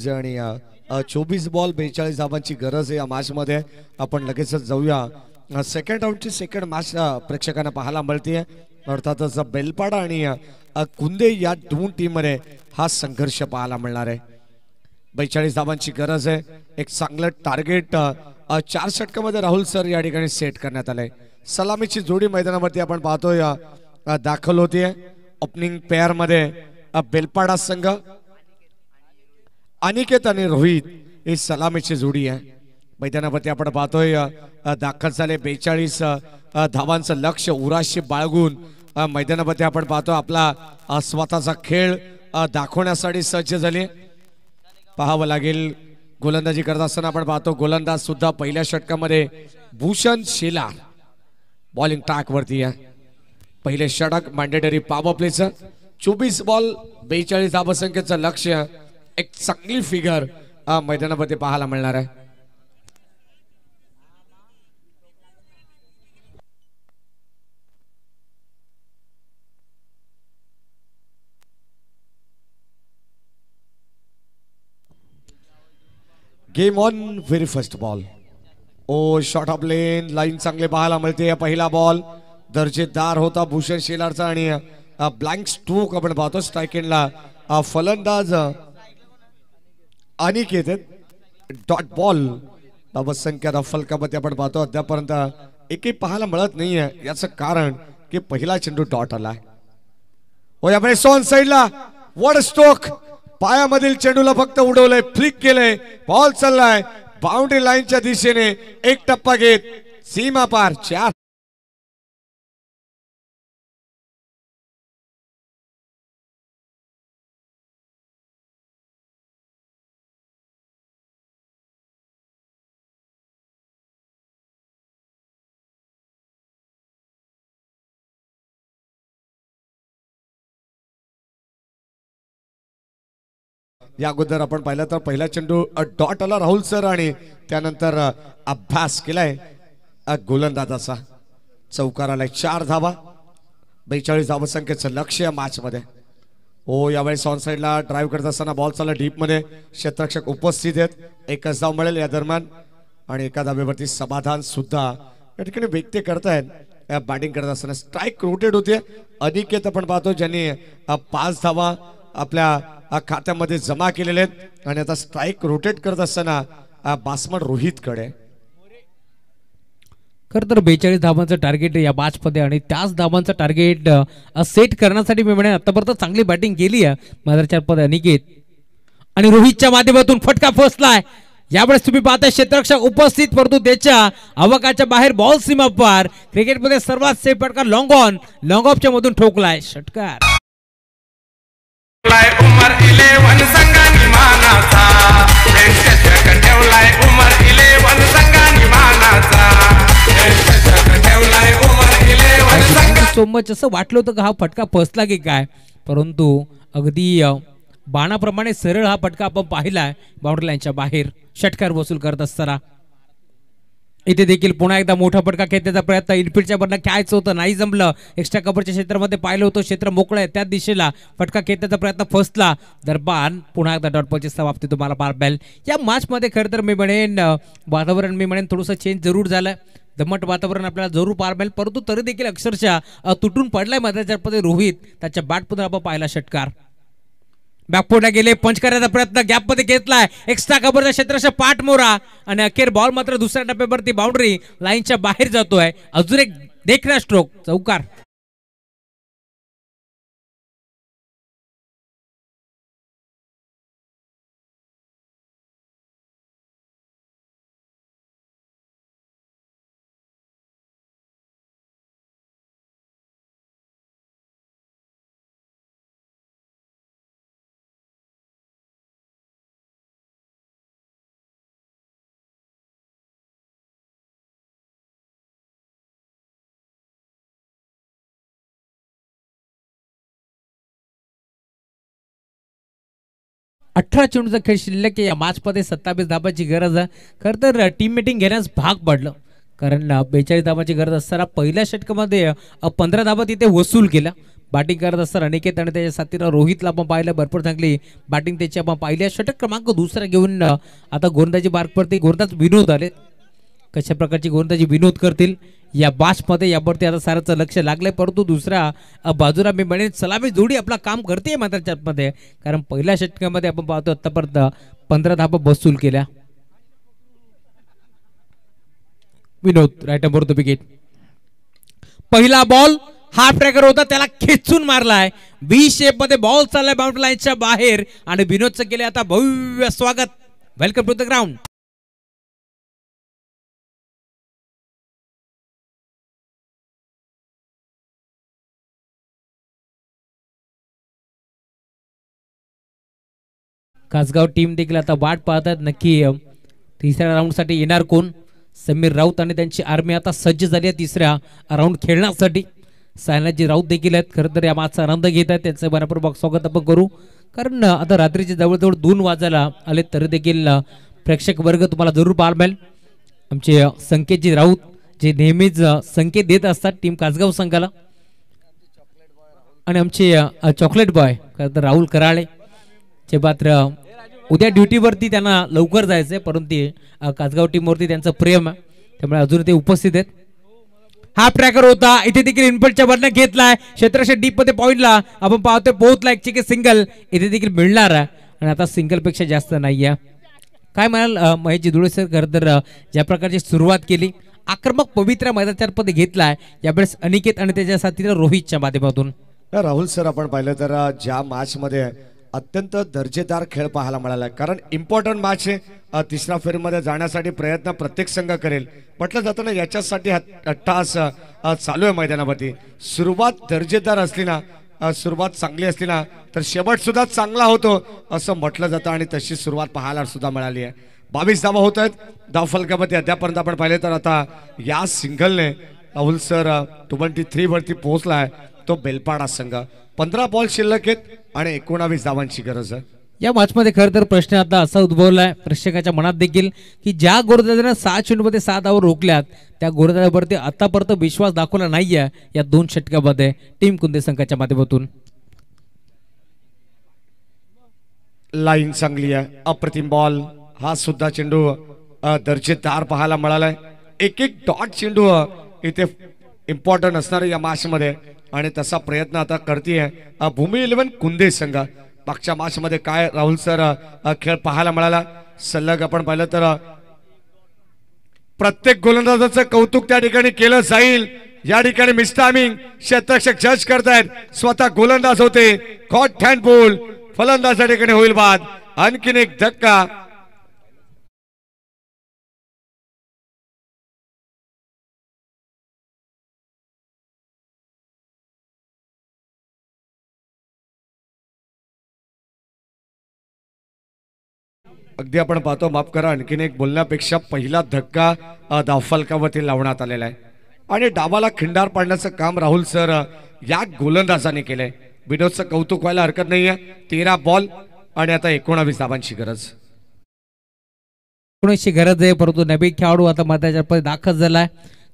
आणि 24 बॉल 42 धावांची गरज आहे या मॅच मध्ये. आपण लगेचच जाऊया सेकंड राऊंडची सेकंड मॅच प्रेक्षकांना पाहायला मिळते. अर्थातच बेलपाडा आणि कुंदे या दोन टीम मध्ये हा संघर्ष पाहायला मिळणार आहे. 42 धावांची गरज आहे. एक चांगलं टार्गेट 4 षटकामध्ये राहुल सर या ठिकाणी सेट करण्यात आलंय. सलामीची जोडी मैदानावरती आपण पाहतोय दाखल होतीये. ओपनिंग पेअर मध्ये बेलपाडा संघ अनिकेत आणि रोहित ही सलामीची जोडी आहे. मैदानावरती आपण पाहतोय दाखल झाले 42 धावांचं लक्ष उराशी बाळगून मैदानावरती आपण पाहतो आपला स्वतःचा खेळ दाखवण्यासाठी सज्ज झाले. पाहावं लागेल गोलंदाजी करत असताना आपण पाहतो गोलंदाज सुद्धा पहिल्या षटकामध्ये भूषण शेलार बॉलिंग ट्रॅक वरती आहे. पहिले षटक मॅन्डेटरी पॉवर प्लेचं 24 बॉल 42 धावसंख्येचं लक्ष्य. एक चांगली फिगर मैदानामध्ये पाहायला मिळणार आहे. Game on very first ball. Oh short of length line चांगले पाहायला मिळते. पहिला बॉल दर्जेदार होता भूषण शेलारचा आणि ब्लँक स्ट्रोक आपण पाहतो. स्ट्राईक एंडला फलंदाज अनिकेत डॉट बॉल. धावसंख्या फलकामध्ये आपण पाहतो अद्यापर्यंत एकही पाहायला मिळत नाहीये. याचं कारण की पहिला चेंडू डॉट आलाय. हो यामध्ये सॉन साइडला वड स्ट्रोक पायामधील चेंडूला फक्त उडवलंय फ्लिक केलंय. बॉल चाललाय बाउंड्री लाईनच्या दिशेने. एक टप्पा घेत सीमा पार 4. या अगोदर आपण पाहिलं तर पहिला चेंडू डॉट आला राहुल सर आणि त्यानंतर अभ्यास केलाय गोलंदाजाचा. चौकार आलाय 4 धावा 42 धावसंख्येचं लक्ष या मॅच मध्ये. हो यावेळी ऑन साइडला ड्राईव्ह करत असताना बॉल चालला डीप मध्ये. क्षेत्ररक्षक उपस्थित आहेत. एकच धाव मिळेल या दरम्यान आणि एका धावेवरती समाधान सुद्धा या ठिकाणी व्यक्त करतायत बॅटिंग करत असताना. स्ट्राईक रोटेट होते. अनिकेत आपण पाहतो ज्यांनी 5 धावा आपल्या खात्यामध्ये जमा केलेले आहेत आणि आता स्ट्राईक रोटेट करत असताना बासमन रोहित कडे. खरं तर 42 धावांचं टार्गेट या मॅच मध्ये आणि त्याच धावांचं टार्गेट सेट करण्यासाठी मी म्हणेन आतापर्यंत चांगली बॅटिंग केली आहे मादरच्या पद अनिकेत आणि रोहितच्या माध्यमातून फटका फसलाय. यावेळेस तुम्ही पाहता क्षेत्ररक्षक उपस्थित परंतु त्याच्या अवकाच्या बाहेर बॉल सीमा पार. क्रिकेटमध्ये सर्वात सेफ फटका लॉंग ऑन लॉंग ऑफच्या मधून ठोकलाय षटकार. उमर 11 संघानी मानाचा ठेवलाय. उमर 11 संघानी मानाचा ठेवलाय. उमर 11 संघ सो मच असं वाटलं होतं का हा फटका फसला की काय परंतु अगदी बाणाप्रमाणे सरळ हा फटका आपण पाहिलाय बाउंड्री लाईनच्या बाहेर. षटकार वसूल करत असताना इथे देखील पुन्हा एकदा मोठा फटका खेळण्याचा प्रयत्न इनफिल्डच्या बदला खेळायचं होतं नाही जमलं. एक्स्ट्रा कव्हरच्या क्षेत्रामध्ये पाहिलं होतं क्षेत्र मोकळं आहे त्या दिशेला फटका खेळण्याचा प्रयत्न फसला. दरबान पुन्हा एकदा डॉट बॉलची समाप्ती तुम्हाला पाहायला. या मॅच मध्ये खरं तर मी म्हणेन वातावरण मी म्हणेन थोडंसं चेंज जरूर झालं. दमट वातावरण आपल्याला जरूर पाहायला परंतु तरी देखील अक्षरशः तुटून पडलाय मध्याच्या रोहित. त्याच्या बॅट पुन्हा आपण पाहिला षटकार. बॅकफुटला गेले पंच करायचा प्रयत्न गॅप मध्ये घेतलाय. एक्स्ट्रा कव्हरच्या क्षेत्राच्या पाठ मोरा आणि अखेर बॉल मात्र दुसऱ्या टप्प्यावरती बाउंड्री लाईनच्या बाहेर जातोय. अजून एक देखणा स्ट्रोक चौकार. अठरा चेंडूचा खेळ शिल्लक या मॅच मध्ये 27 धाबाची गरज आहे. खरं तर टीम मीटिंग घेण्यास भाग पडलं कारण 42 धावांची गरज असताना पहिल्या षटकामध्ये 15 धावा तिथे वसूल केल्या. बॅटिंग करत असताना अनिकेत आणि त्याच्या साथीला रोहितला आपण पाहिलं, भरपूर चांगली बॅटिंग त्याची आपण पाहिली. षटक क्रमांक दुसरा घेऊन आता गोलंदाजी मार्ग पडते. गोलंदाज विनोद आले, कशा प्रकारची गोलंदाजी विनोद करतील या बॅचमध्ये यावरती आता साराचं लक्ष लागलंय. परंतु दुसऱ्या बाजूला मी म्हणेन सलामी जोडी आपला काम करते मैदानामध्ये, कारण पहिल्या षटकामध्ये आपण पाहतो आतापर्यंत 15 धावा वसूल केल्या. Vinod right number the wicket. पहिला बॉल हाफ ट्रॅकर होता, त्याला खेचून मारलाय. बी शेप मध्ये बॉल चाललाय बाउंड्री लाईनच्या बाहेर आणि विनोदचं केले आता भव्य स्वागत. Welcome to the ground. Kasgaon team देखील आता वाट पाहतात नक्की तिसऱ्या राऊंडसाठी येणार कोण. समीर राऊत आणि त्यांची आर्मी आता सज्ज झाली आहे तिसऱ्या राऊंड खेळण्यासाठी. सायनाजी राऊत देखील आहेत, खरं तर या मॅचचा आनंद घेत आहेत. त्यांचं मनपूर्वक स्वागत आपण करू, कारण आता रात्रीचे जवळजवळ 2 वाजायला आले तरी देखील प्रेक्षक वर्ग तुम्हाला जरूर पाहायला मिळेल. आमचे संकेतजी राऊत जे नेहमीच संकेत देत असतात टीम कासगाव संघाला, आणि आमचे चॉकलेट बॉय खरं तर राहुल कराळे चे पात्र उद्या ड्युटीवरती त्यांना लवकर जायचंय, परंतु कासगाव टीमवरती त्यांचं प्रेम आहे त्यामुळे अजून ते उपस्थित आहेत. हाफ ट्रॅकर होता, इथे देखील इनपुटच्या बदल्यात घेतलाय. क्षेत्रक्षे डीप मध्ये पॉइंटला आपण पाहतोय पोहोचला एक चिके सिंगल इथे देखील मिळणार आहे, आणि आता सिंगल पेक्षा जास्त नाहीये. काय म्हणाल महेशजी धुळे सर, खरं तर ज्या प्रकारची सुरुवात केली आक्रमक पवित्र मैदानाच्या मध्ये घेतलाय यावेळेस अनिकेत आणि त्याच्या साथीला रोहितच्या माध्यमातून. राहुल सर आपण पाहिलं तर ज्या मॅच मध्ये अत्यंत दर्जेदार खेळ पाहायला मिळाला, कारण इम्पॉर्टंट मॅच आहे. तिसऱ्या फेरीमध्ये जाण्यासाठी प्रयत्न प्रत्येक संघ करेल म्हटलं जातं ना, याच्यासाठी अट्टास चालू आहे मैदानावरती. सुरुवात दर्जेदार असली ना, सुरुवात चांगली असली ना तर शेवट सुद्धा चांगला होतो असं म्हटलं जातं, आणि तशी सुरुवात पाहायला सुद्धा मिळाली आहे. 22 धावा होत आहेत धावफलकामध्ये अद्यापर्यंत आपण पाहिले तर. आता या सिंगलने राहुल सर 23 वरती पोहोचलाय तो बेलपाडा संघ. 15 बॉल शिल्लक आहेत आणि 19 धावांची गरज आहे या मॅच मध्ये. खरं तर प्रश्न आता असा उद्भवलाय प्रेक्षकाच्या मनात देखील की ज्या गोलंदाजाने 6 चेंडूमध्ये 6 धावा रोखल्यात त्या गोलंदाजावरती आतापर्यंत विश्वास दाखवला नाहीये या 2 षटकामध्ये टीम कुंदे संघाच्या माध्यमातून. लाईन चांगली आहे, अप्रतिम बॉल. हा सुद्धा चेंडू दर्जेदार पाहायला मिळालाय. एक डॉट चेंडू इथे इम्पॉर्टंट असणार या मॅच मध्ये, आणि तसा प्रयत्न आता करते भूमी 11 कुंदे संघ. मागच्या मॅच मध्ये काय राहुल सर खेळ पाहायला मिळाला, सलग आपण पाहिलं तर प्रत्येक गोलंदाजाचं कौतुक त्या ठिकाणी केलं जाईल. या ठिकाणी मिस्टामिंग क्षेत्ररक्षक जज करतायत, स्वतः गोलंदाज होते. कॉट हँड बॉल फलंदाज या ठिकाणी होईल बाद. आणखीन एक धक्का. अगदी आपण पाहतो, माफ करा आणखीन एक बोलण्यापेक्षा पहिला धक्का धावफलकावरती लावण्यात आलेला आहे, आणि डावाला खिंडार पाडण्याचं काम राहुल सर या गोलंदाजाने केलंय. विनोदचं कौतुक व्हायला हरकत नाहीये. 13 बॉल आणि आता 19 धावांची गरज. 19ची गरज आहे, परंतु नवीन खेळाडू आता मैदानाच्या दाखल झालाय.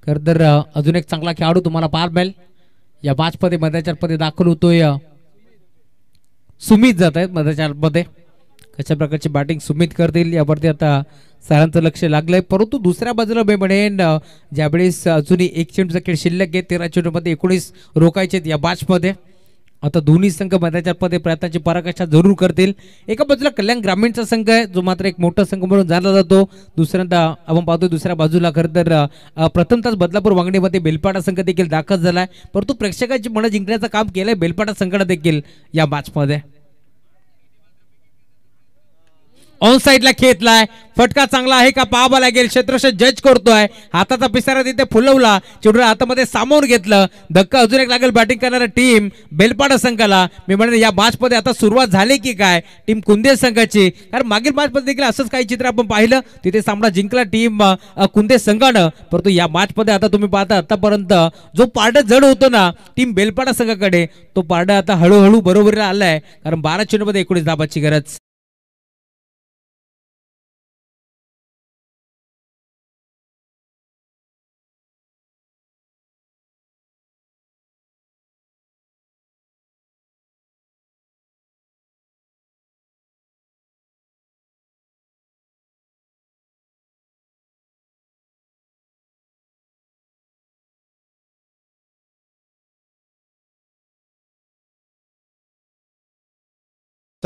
खरं तर अजून एक चांगला खेळाडू तुम्हाला पाहायला मिळेल या मॅच मध्ये. मैदानाच्या दाखल होतोय सुमित जात आहेत मैदानाच्या मध्ये. कशा प्रकारची बॅटिंग सुमित करतील यावरती आता सारांचं लक्ष लागलंय. परंतु दुसऱ्या बाजूला मी म्हणेन ज्यावेळेस अजूनही 1 चेंडूचा खेळ शिल्लक आहे, 13 चेंडूमध्ये 19 रोखायचे या मॅच मध्ये. आता दोन्ही संघ मैदानाच्या मध्ये प्रयत्नाची पराकाष्ठा जरूर करतील. एका बाजूला कल्याण ग्रामीणचा संघ आहे जो मात्र एक मोठा संघ म्हणून जाणला जातो. दुसऱ्यांदा आपण पाहतो दुसऱ्या बाजूला खरं तर प्रथमतःच बदलापूर वांगणीमध्ये बेलपाडा संघ देखील दाखल झालाय, परंतु प्रेक्षकांची मनं जिंकण्याचं काम केलंय बेलपाडा संघाने देखील या मॅच मध्ये. ऑन साइडला खेळलाय, फटका चांगला आहे का पाहावा लागेल. क्षेत्ररक्षक जज करतोय, हाताचा पिसारा तिथे फुलवला, चेंडू हातामध्ये सामावून घेतलं. धक्का अजून एक लागेल बॅटिंग करणाऱ्या टीम बेलपाडा संघाला. मी म्हणेन या मॅच मध्ये आता सुरुवात झाली की काय टीम कुंदे संघाची, कारण मागील मॅच मध्ये देखील असंच काही चित्र आपण पाहिलं. तिथे सामना जिंकला टीम कुंदे संघानं, परंतु या मॅच मध्ये आता तुम्ही पाहता आतापर्यंत जो पारडा जड होतो ना टीम बेलपाडा संघाकडे, तो पारडा आता हळूहळू बरोबरीला आलाय, कारण 12 चेंडूमध्ये 19 धावांची गरज.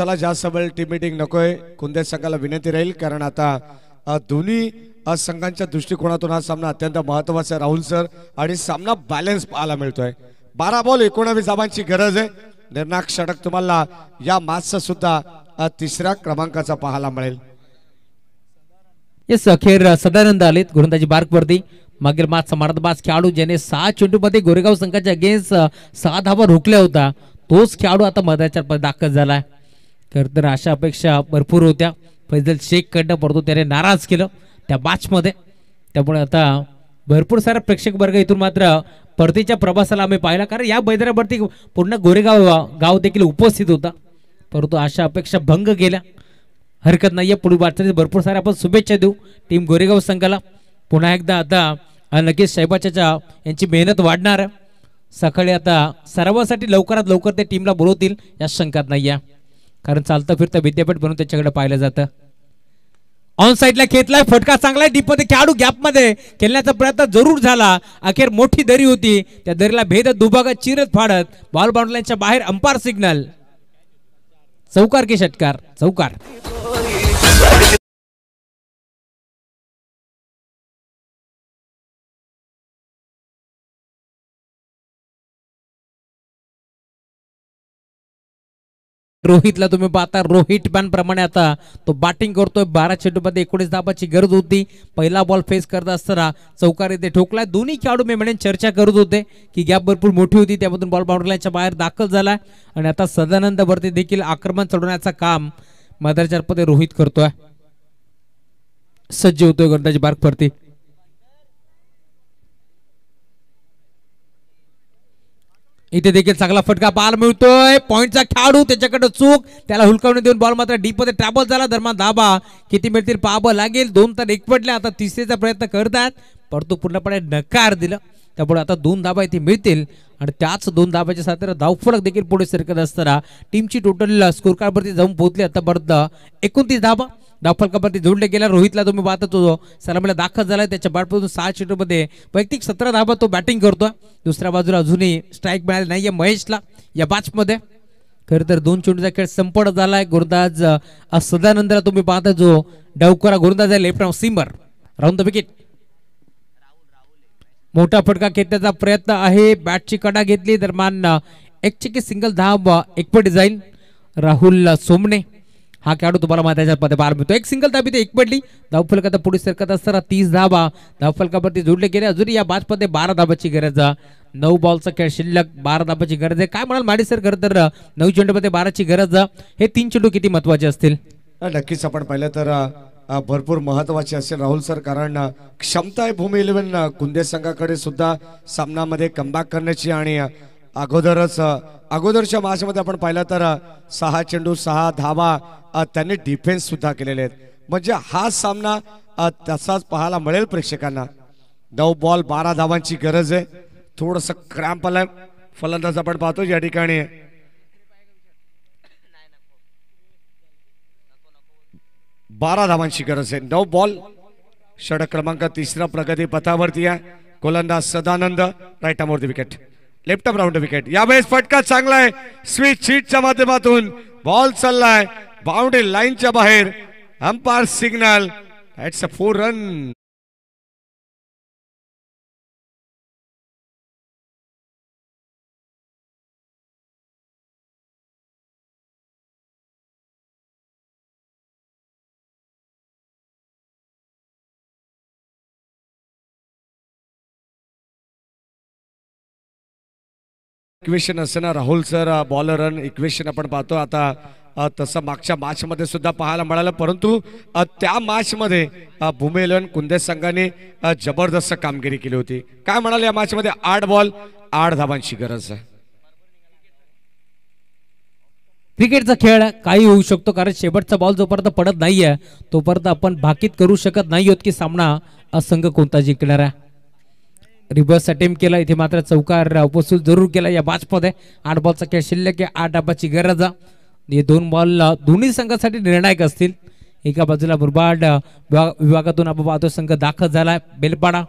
चला जास्त वेळ टीम मीटिंग नकोय. कुंदे संघाला विनंती राहील कारण आता दोन्ही संघांच्या दृष्टिकोनातून हा सामना अत्यंत महत्त्वाचा आहे राहुल सर आणि सामना बॅलन्स पाहायला मिळतोय. 12 बॉल 19 धावांची गरज आहे. निर्णायक षटक तुम्हाला या मॅचचा सुद्धा तिसऱ्या क्रमांकाचा पाहायला मिळेल. येस अखेर सदानंद आलेत गोलंदाजी मार्कवरती. मागील मॅचचा मारदबाज खेळाडू ज्याने 6 चेंडूमध्ये गोरेगाव संघाच्या अगेन्स्ट 6 धावा रोखल्या होता तोच खेळाडू आता मैदानाच्या दाखल झालाय. खरं तर अशा अपेक्षा भरपूर होत्या फैजल शेख कडनं, परंतु त्याने नाराज केलं त्या मॅचमध्ये. त्यामुळे आता भरपूर सारा प्रेक्षक वर्ग इथून मात्र परतीच्या प्रवासाला आम्ही पाहिला कारण या मैदानावरती पूर्ण गोरेगाव गाव देखील उपस्थित होता, परंतु अशा अपेक्षा भंग केल्या. हरकत नाहीये, पुढील वाटचालीस भरपूर साऱ्या आपण शुभेच्छा देऊ टीम गोरेगाव संघाला. पुन्हा एकदा आता नक्कीच साहेबाच्या यांची मेहनत वाढणार आहे. सकाळी आता सर्वांसाठी लवकरात लवकर ते टीमला बोलवतील या शंकात नाहीये, कारण चालतं फिरतं विद्यापीठ म्हणून त्याच्याकडे पाहिलं जातं. ऑन साइडला खेचलाय फटका चांगला आहे डीप मध्ये खेळाडू गॅप मध्ये खेळण्याचा प्रयत्न जरूर झाला. अखेर मोठी दरी होती, त्या दरीला भेदत दुभागात चिरत फाडत बॉल बाउंड्रीच्या बाहेर अंपायर सिग्नल. चौकार की षटकार? चौकार. रोहितला तुम्ही पाहता रोहित पॅन प्रमाणे आता तो बॅटिंग करतोय. 12 चेंडूमध्ये 19 धावांची गरज होती. पहिला बॉल फेस करत असताना चौकार इथे ठोकलाय. दोन्ही खेळाडू मी म्हणेन चर्चा करत होते की गॅप भरपूर मोठी होती, त्यामधून बॉल बाउंड्रीच्या बाहेर दाखल झालाय आणि आता सदानंद वरती देखील आक्रमण चढवण्याचं काम मदरचारपदे रोहित करतोय. सज्ज होतोय गोलंदाजी मार्कवरती. इथे देखील चांगला फटका पाहायला मिळतोय. पॉइंटचा खेळाडू त्याच्याकडे चूक, त्याला हुलकावणी देऊन बॉल मात्र डीप मध्ये ट्रॅबल झाला. दरम्यान धाबा किती मिळतील पाहावं लागेल. 2 तर एक पडले, आता तिसरीचा प्रयत्न करतात परंतु पूर्णपणे नकार दिला. त्यामुळे आता 2 धाबा इथे मिळतील आणि त्याच 2 धाबाच्या साथीला धावफलक देखील पुढे सरकत असताना टीमची टोटल स्कोर कार्ड वरती जाऊन पोहोचली आतापर्यंत 29 धाबा. धावफलकावरती जोडले गेला. रोहितला तुम्ही पाहता तो सलामीला दाखल झालाय. त्याच्या बॅटपासून 6 चेंडूमध्ये वैयक्तिक 17 धाबा तो बॅटिंग करतोय. दुसऱ्या बाजूला अजूनही स्ट्राईक मिळाली नाहीये महेशला या मॅचमध्ये. खरं तर 2 चेंडूचा खेळ संपड झालाय. गोलंदाज सदानंदला तुम्ही पाहता जो डावकरा गोलंदाज आहे left arm seamer round the wicket. मोठा फटका खेळण्याचा प्रयत्न आहे. बॅटची कडा घेतली. दरम्यान एक चिकी सिंगल धाव एकपट जाईल. राहुल सोमणे हा खेळाडू तुम्हाला माहिती पाहायला मिळतो. एक सिंगल धाबी ते एक पडली. धावफलकात पुढे सरकत असताना 30 धाबा धावफलकावरती जोडले गेले. अजूनही या मॅचमध्ये 12 धाबाची गरज. 9 बॉलचा खेळ शिल्लक, 12 धाबाची गरज आहे. काय म्हणाल माडी सर? खरं तर 9 चेंडूमध्ये 12ची गरज. हे 3 चेंडू किती महत्वाचे असतील? नक्कीच आपण पाहिलं तर भरपूर महत्वाचे असेल राहुल सर, कारण क्षमता आहे भूमी 11 कुंदे संघाकडे सुद्धा सामनामध्ये कमबॅक करण्याची. आणि अगोदरच्या मॅचमध्ये आपण पाहिलं तर 6 चेंडू 6 धावा त्यांनी डिफेन्स सुद्धा केलेले आहेत. म्हणजे हा सामना तसाच पाहायला मिळेल प्रेक्षकांना. 9 बॉल 12 धावांची गरज आहे. थोडंसं क्रॅम्प आलाय फलंदाज आपण पाहतो या ठिकाणी. 12 धावांची गरज आहे. 9 बॉल. षटक क्रमांक 3 प्रगती पथावरती आहे. गोलंदाज Sadanand right arm wicket, left arm round wicket. यावेळेस फटका चांगला आहे. स्विच शीटच्या माध्यमातून बॉल चाललाय बाउंड्री लाईनच्या बाहेर. Umpire signal. It's a 4 run. Equation असं ना Rahul sir, bowler run equation आपण पाहतो आता तसं मागच्या मॅच मध्ये सुद्धा पाहायला मिळालं, परंतु त्या मॅच मध्ये भूमी 11 कुंदे संघाने जबरदस्त कामगिरी केली होती. काय म्हणाल या मॅच मध्ये? 8 बॉल 8 धावांची गरज आहे. क्रिकेटचा खेळ काही होऊ शकतो, कारण शेवटचा बॉल जोपर्यंत पडत नाहीये तोपर्यंत आपण भाकीत करू शकत नाही होत की सामना असंघ कोणता जिंकणार आहे. रिव्हर्स अटेम्प्ट केला, इथे मात्र चौकार उपसूल जरूर केला या मॅचमध्ये. 8 बॉलचा खेळ शिल्लक आहे, 8 डाबाची गरज. हे 2 बॉल दोन्ही संघासाठी निर्णायक असतील. एका बाजूला मुरबाड विभागातून आपण पाहतो संघ दाखल झालाय बेलपाडा.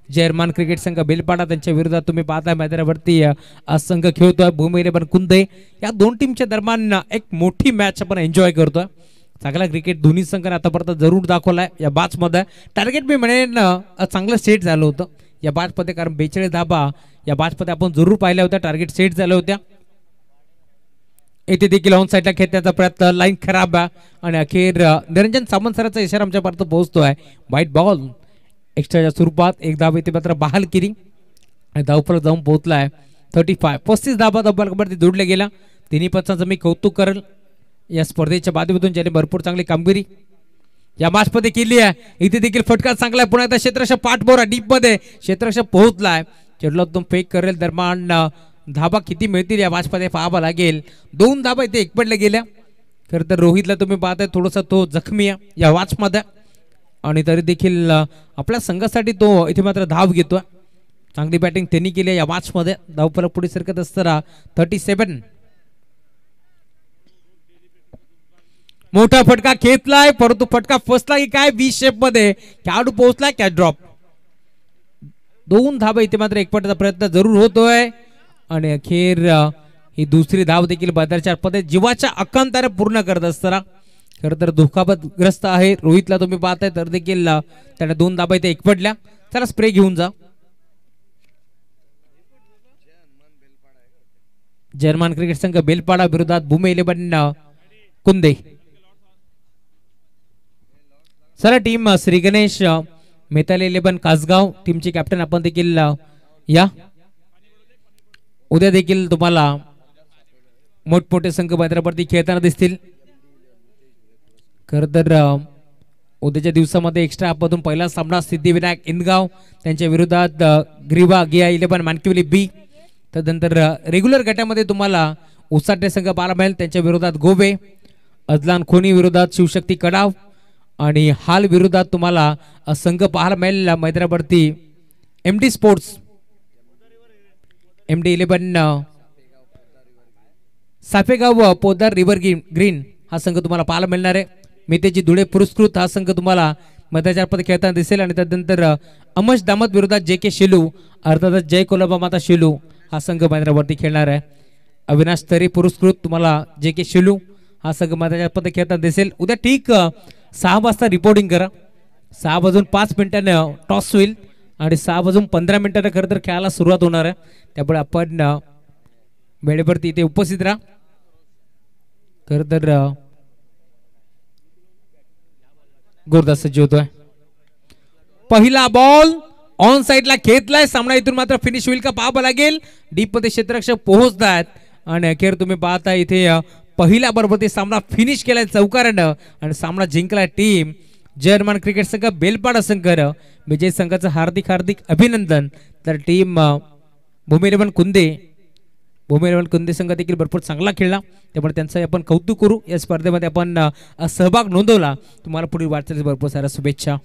जर्मन क्रिकेट संघ बेलपाडा त्यांच्या विरोधात तुम्ही पाहताय मैदानावरती संघ खेळतोय भूमी इलेव्हन कुंदे. या दोन टीमच्या दरम्यान एक मोठी मॅच आपण एन्जॉय करतोय. चांगला क्रिकेट दोन्ही संघाने आतापर्यंत जरूर दाखवलाय या बॅच मध्ये. टार्गेट मी म्हणेन चांगलं सेट झालं होतं या बॅच मध्ये, कारण 42 धाबा या बॅच मध्ये आपण जरूर पाहिल्या होत्या. टार्गेट सेट झाल्या होत्या. येथे देखील ऑन साईडला खेळण्याचा प्रयत्न, लाईन खराब आहे आणि अखेर निरंजन सामंत सरांचा इशारा आमच्यापर्यंत पोहोचतोय. व्हाईट बॉल एक्स्ट्राच्या स्वरूपात एक धाव येथे मात्र बहाल केली आणि धावफलक जाऊन पोहोचलाय 35. 35 धाबा धावफलकावरती जोडल्या गेला. तिन्ही पंचांचं मी कौतुक करेल या स्पर्धेच्या माध्यमातून, ज्याने भरपूर चांगली कामगिरी या मॅचमध्ये केली आहे. इथे देखील फटका चांगला आहे. पुन्हा एकदा क्षेत्ररक्षक पाठबोरा डीप मध्ये क्षेत्ररक्षक पोहोचलाय. चेडलातून फेक करेल दरम्यान धाबा किती मिळतील या मॅचमध्ये पाहावं लागेल. 2 धाबा इथे एकपडल्या गेल्या. खरं तर रोहितला तुम्ही पाहताय थोडासा तो जखमी आहे या मॅचमध्ये आणि तरी देखील आपल्या संघासाठी तो इथे मात्र धाव घेतोय. चांगली बॅटिंग त्यांनी केली या मॅचमध्ये. धावफलक पुढे सरकत असताना 37. मोठा फटका खेचलाय परंतु फटका फसला की काय, बी शेप मध्ये खेळाडू पोहोचलाय, कॅच ड्रॉप. 2 धाबा इथे मात्र एकपटाचा प्रयत्न जरूर होतोय आणि अखेर ही दुसरी धाव देखील बदलच्या पद्धत जीवाच्या आकांताने पूर्ण करत असताना खरं तर धोकाग्रस्त आहे. रोहितला तुम्ही पाहताय तर देखील त्याने 2 धाबा इथे एकपडल्या. चला स्प्रे घेऊन जा. जर्मन क्रिकेट संघ बेलपाडा विरोधात भूमी इलेव्हन कुंदे. चला टीम श्री गणेश मेहताली 11 कासगाव टीमचे कॅप्टन आपण देखील या. उद्या देखील तुम्हाला मोठमोठे संघ मैदानावरती खेळताना दिसतील. खरं तर उद्याच्या दिवसामध्ये एक्स्ट्रा अपमधून पहिला सामना सिद्धिविनायक इंदगाव त्यांच्या विरोधात ग्रीवा गिया 11 मानकिवली बी. त्यानंतर रेग्युलर गटामध्ये तुम्हाला उसाटे संघ पाहायला मिळेल, त्यांच्या विरोधात गोवे. अजलान खोनी विरोधात शिवशक्ती कडाव आणि हाल विरोधात तुम्हाला संघ पाहायला मिळेल मैदानावरती MD sports MD 11 Safegaon Podar river green हा संघ तुम्हाला पाहायला मिळणार आहे. मितेजी धुळे पुरस्कृत हा संघ तुम्हाला मैदानामध्ये खेळताना दिसेल आणि त्यानंतर अमश दामत विरोधात JK शेलू अर्थातच जय कोलाबा माता शेलू हा संघ मैदानावरती खेळणार आहे. अविनाश तरे पुरस्कृत तुम्हाला JK शेलू हा संघ मैदानामध्ये खेळताना दिसेल. उद्या ठीक 6 वाजता रिपोर्टिंग करा. 6:05 टॉस होईल आणि 6:15 खरं तर खेळायला सुरुवात होणार आहे. त्यामुळे आपण वेळेवरती इथे उपस्थित राहा. खरं तर गुरदास सज्ज होतोय. पहिला बॉल ऑन साइडला खेचलाय. सामना इथून मात्र फिनिश होईल का पाहावं लागेल. डीप मध्ये क्षेत्ररक्षक पोहोचतात आणि अखेर तुम्ही पाहता इथे पहिल्या बरोबर सामना फिनिश केलाय चौकारानं आणि सामना जिंकलाय टीम जर्मन क्रिकेट संघ बेलपाडा संघ. विजय संघाचं हार्दिक हार्दिक अभिनंदन. तर टीम भूमी इलेव्हन कुंदे संघ देखील भरपूर चांगला खेळला, त्यामुळे त्यांचं आपण कौतुक करू. या स्पर्धेमध्ये आपण सहभाग नोंदवला. तुम्हाला पुढील वाटचालीस भरपूर साऱ्या शुभेच्छा.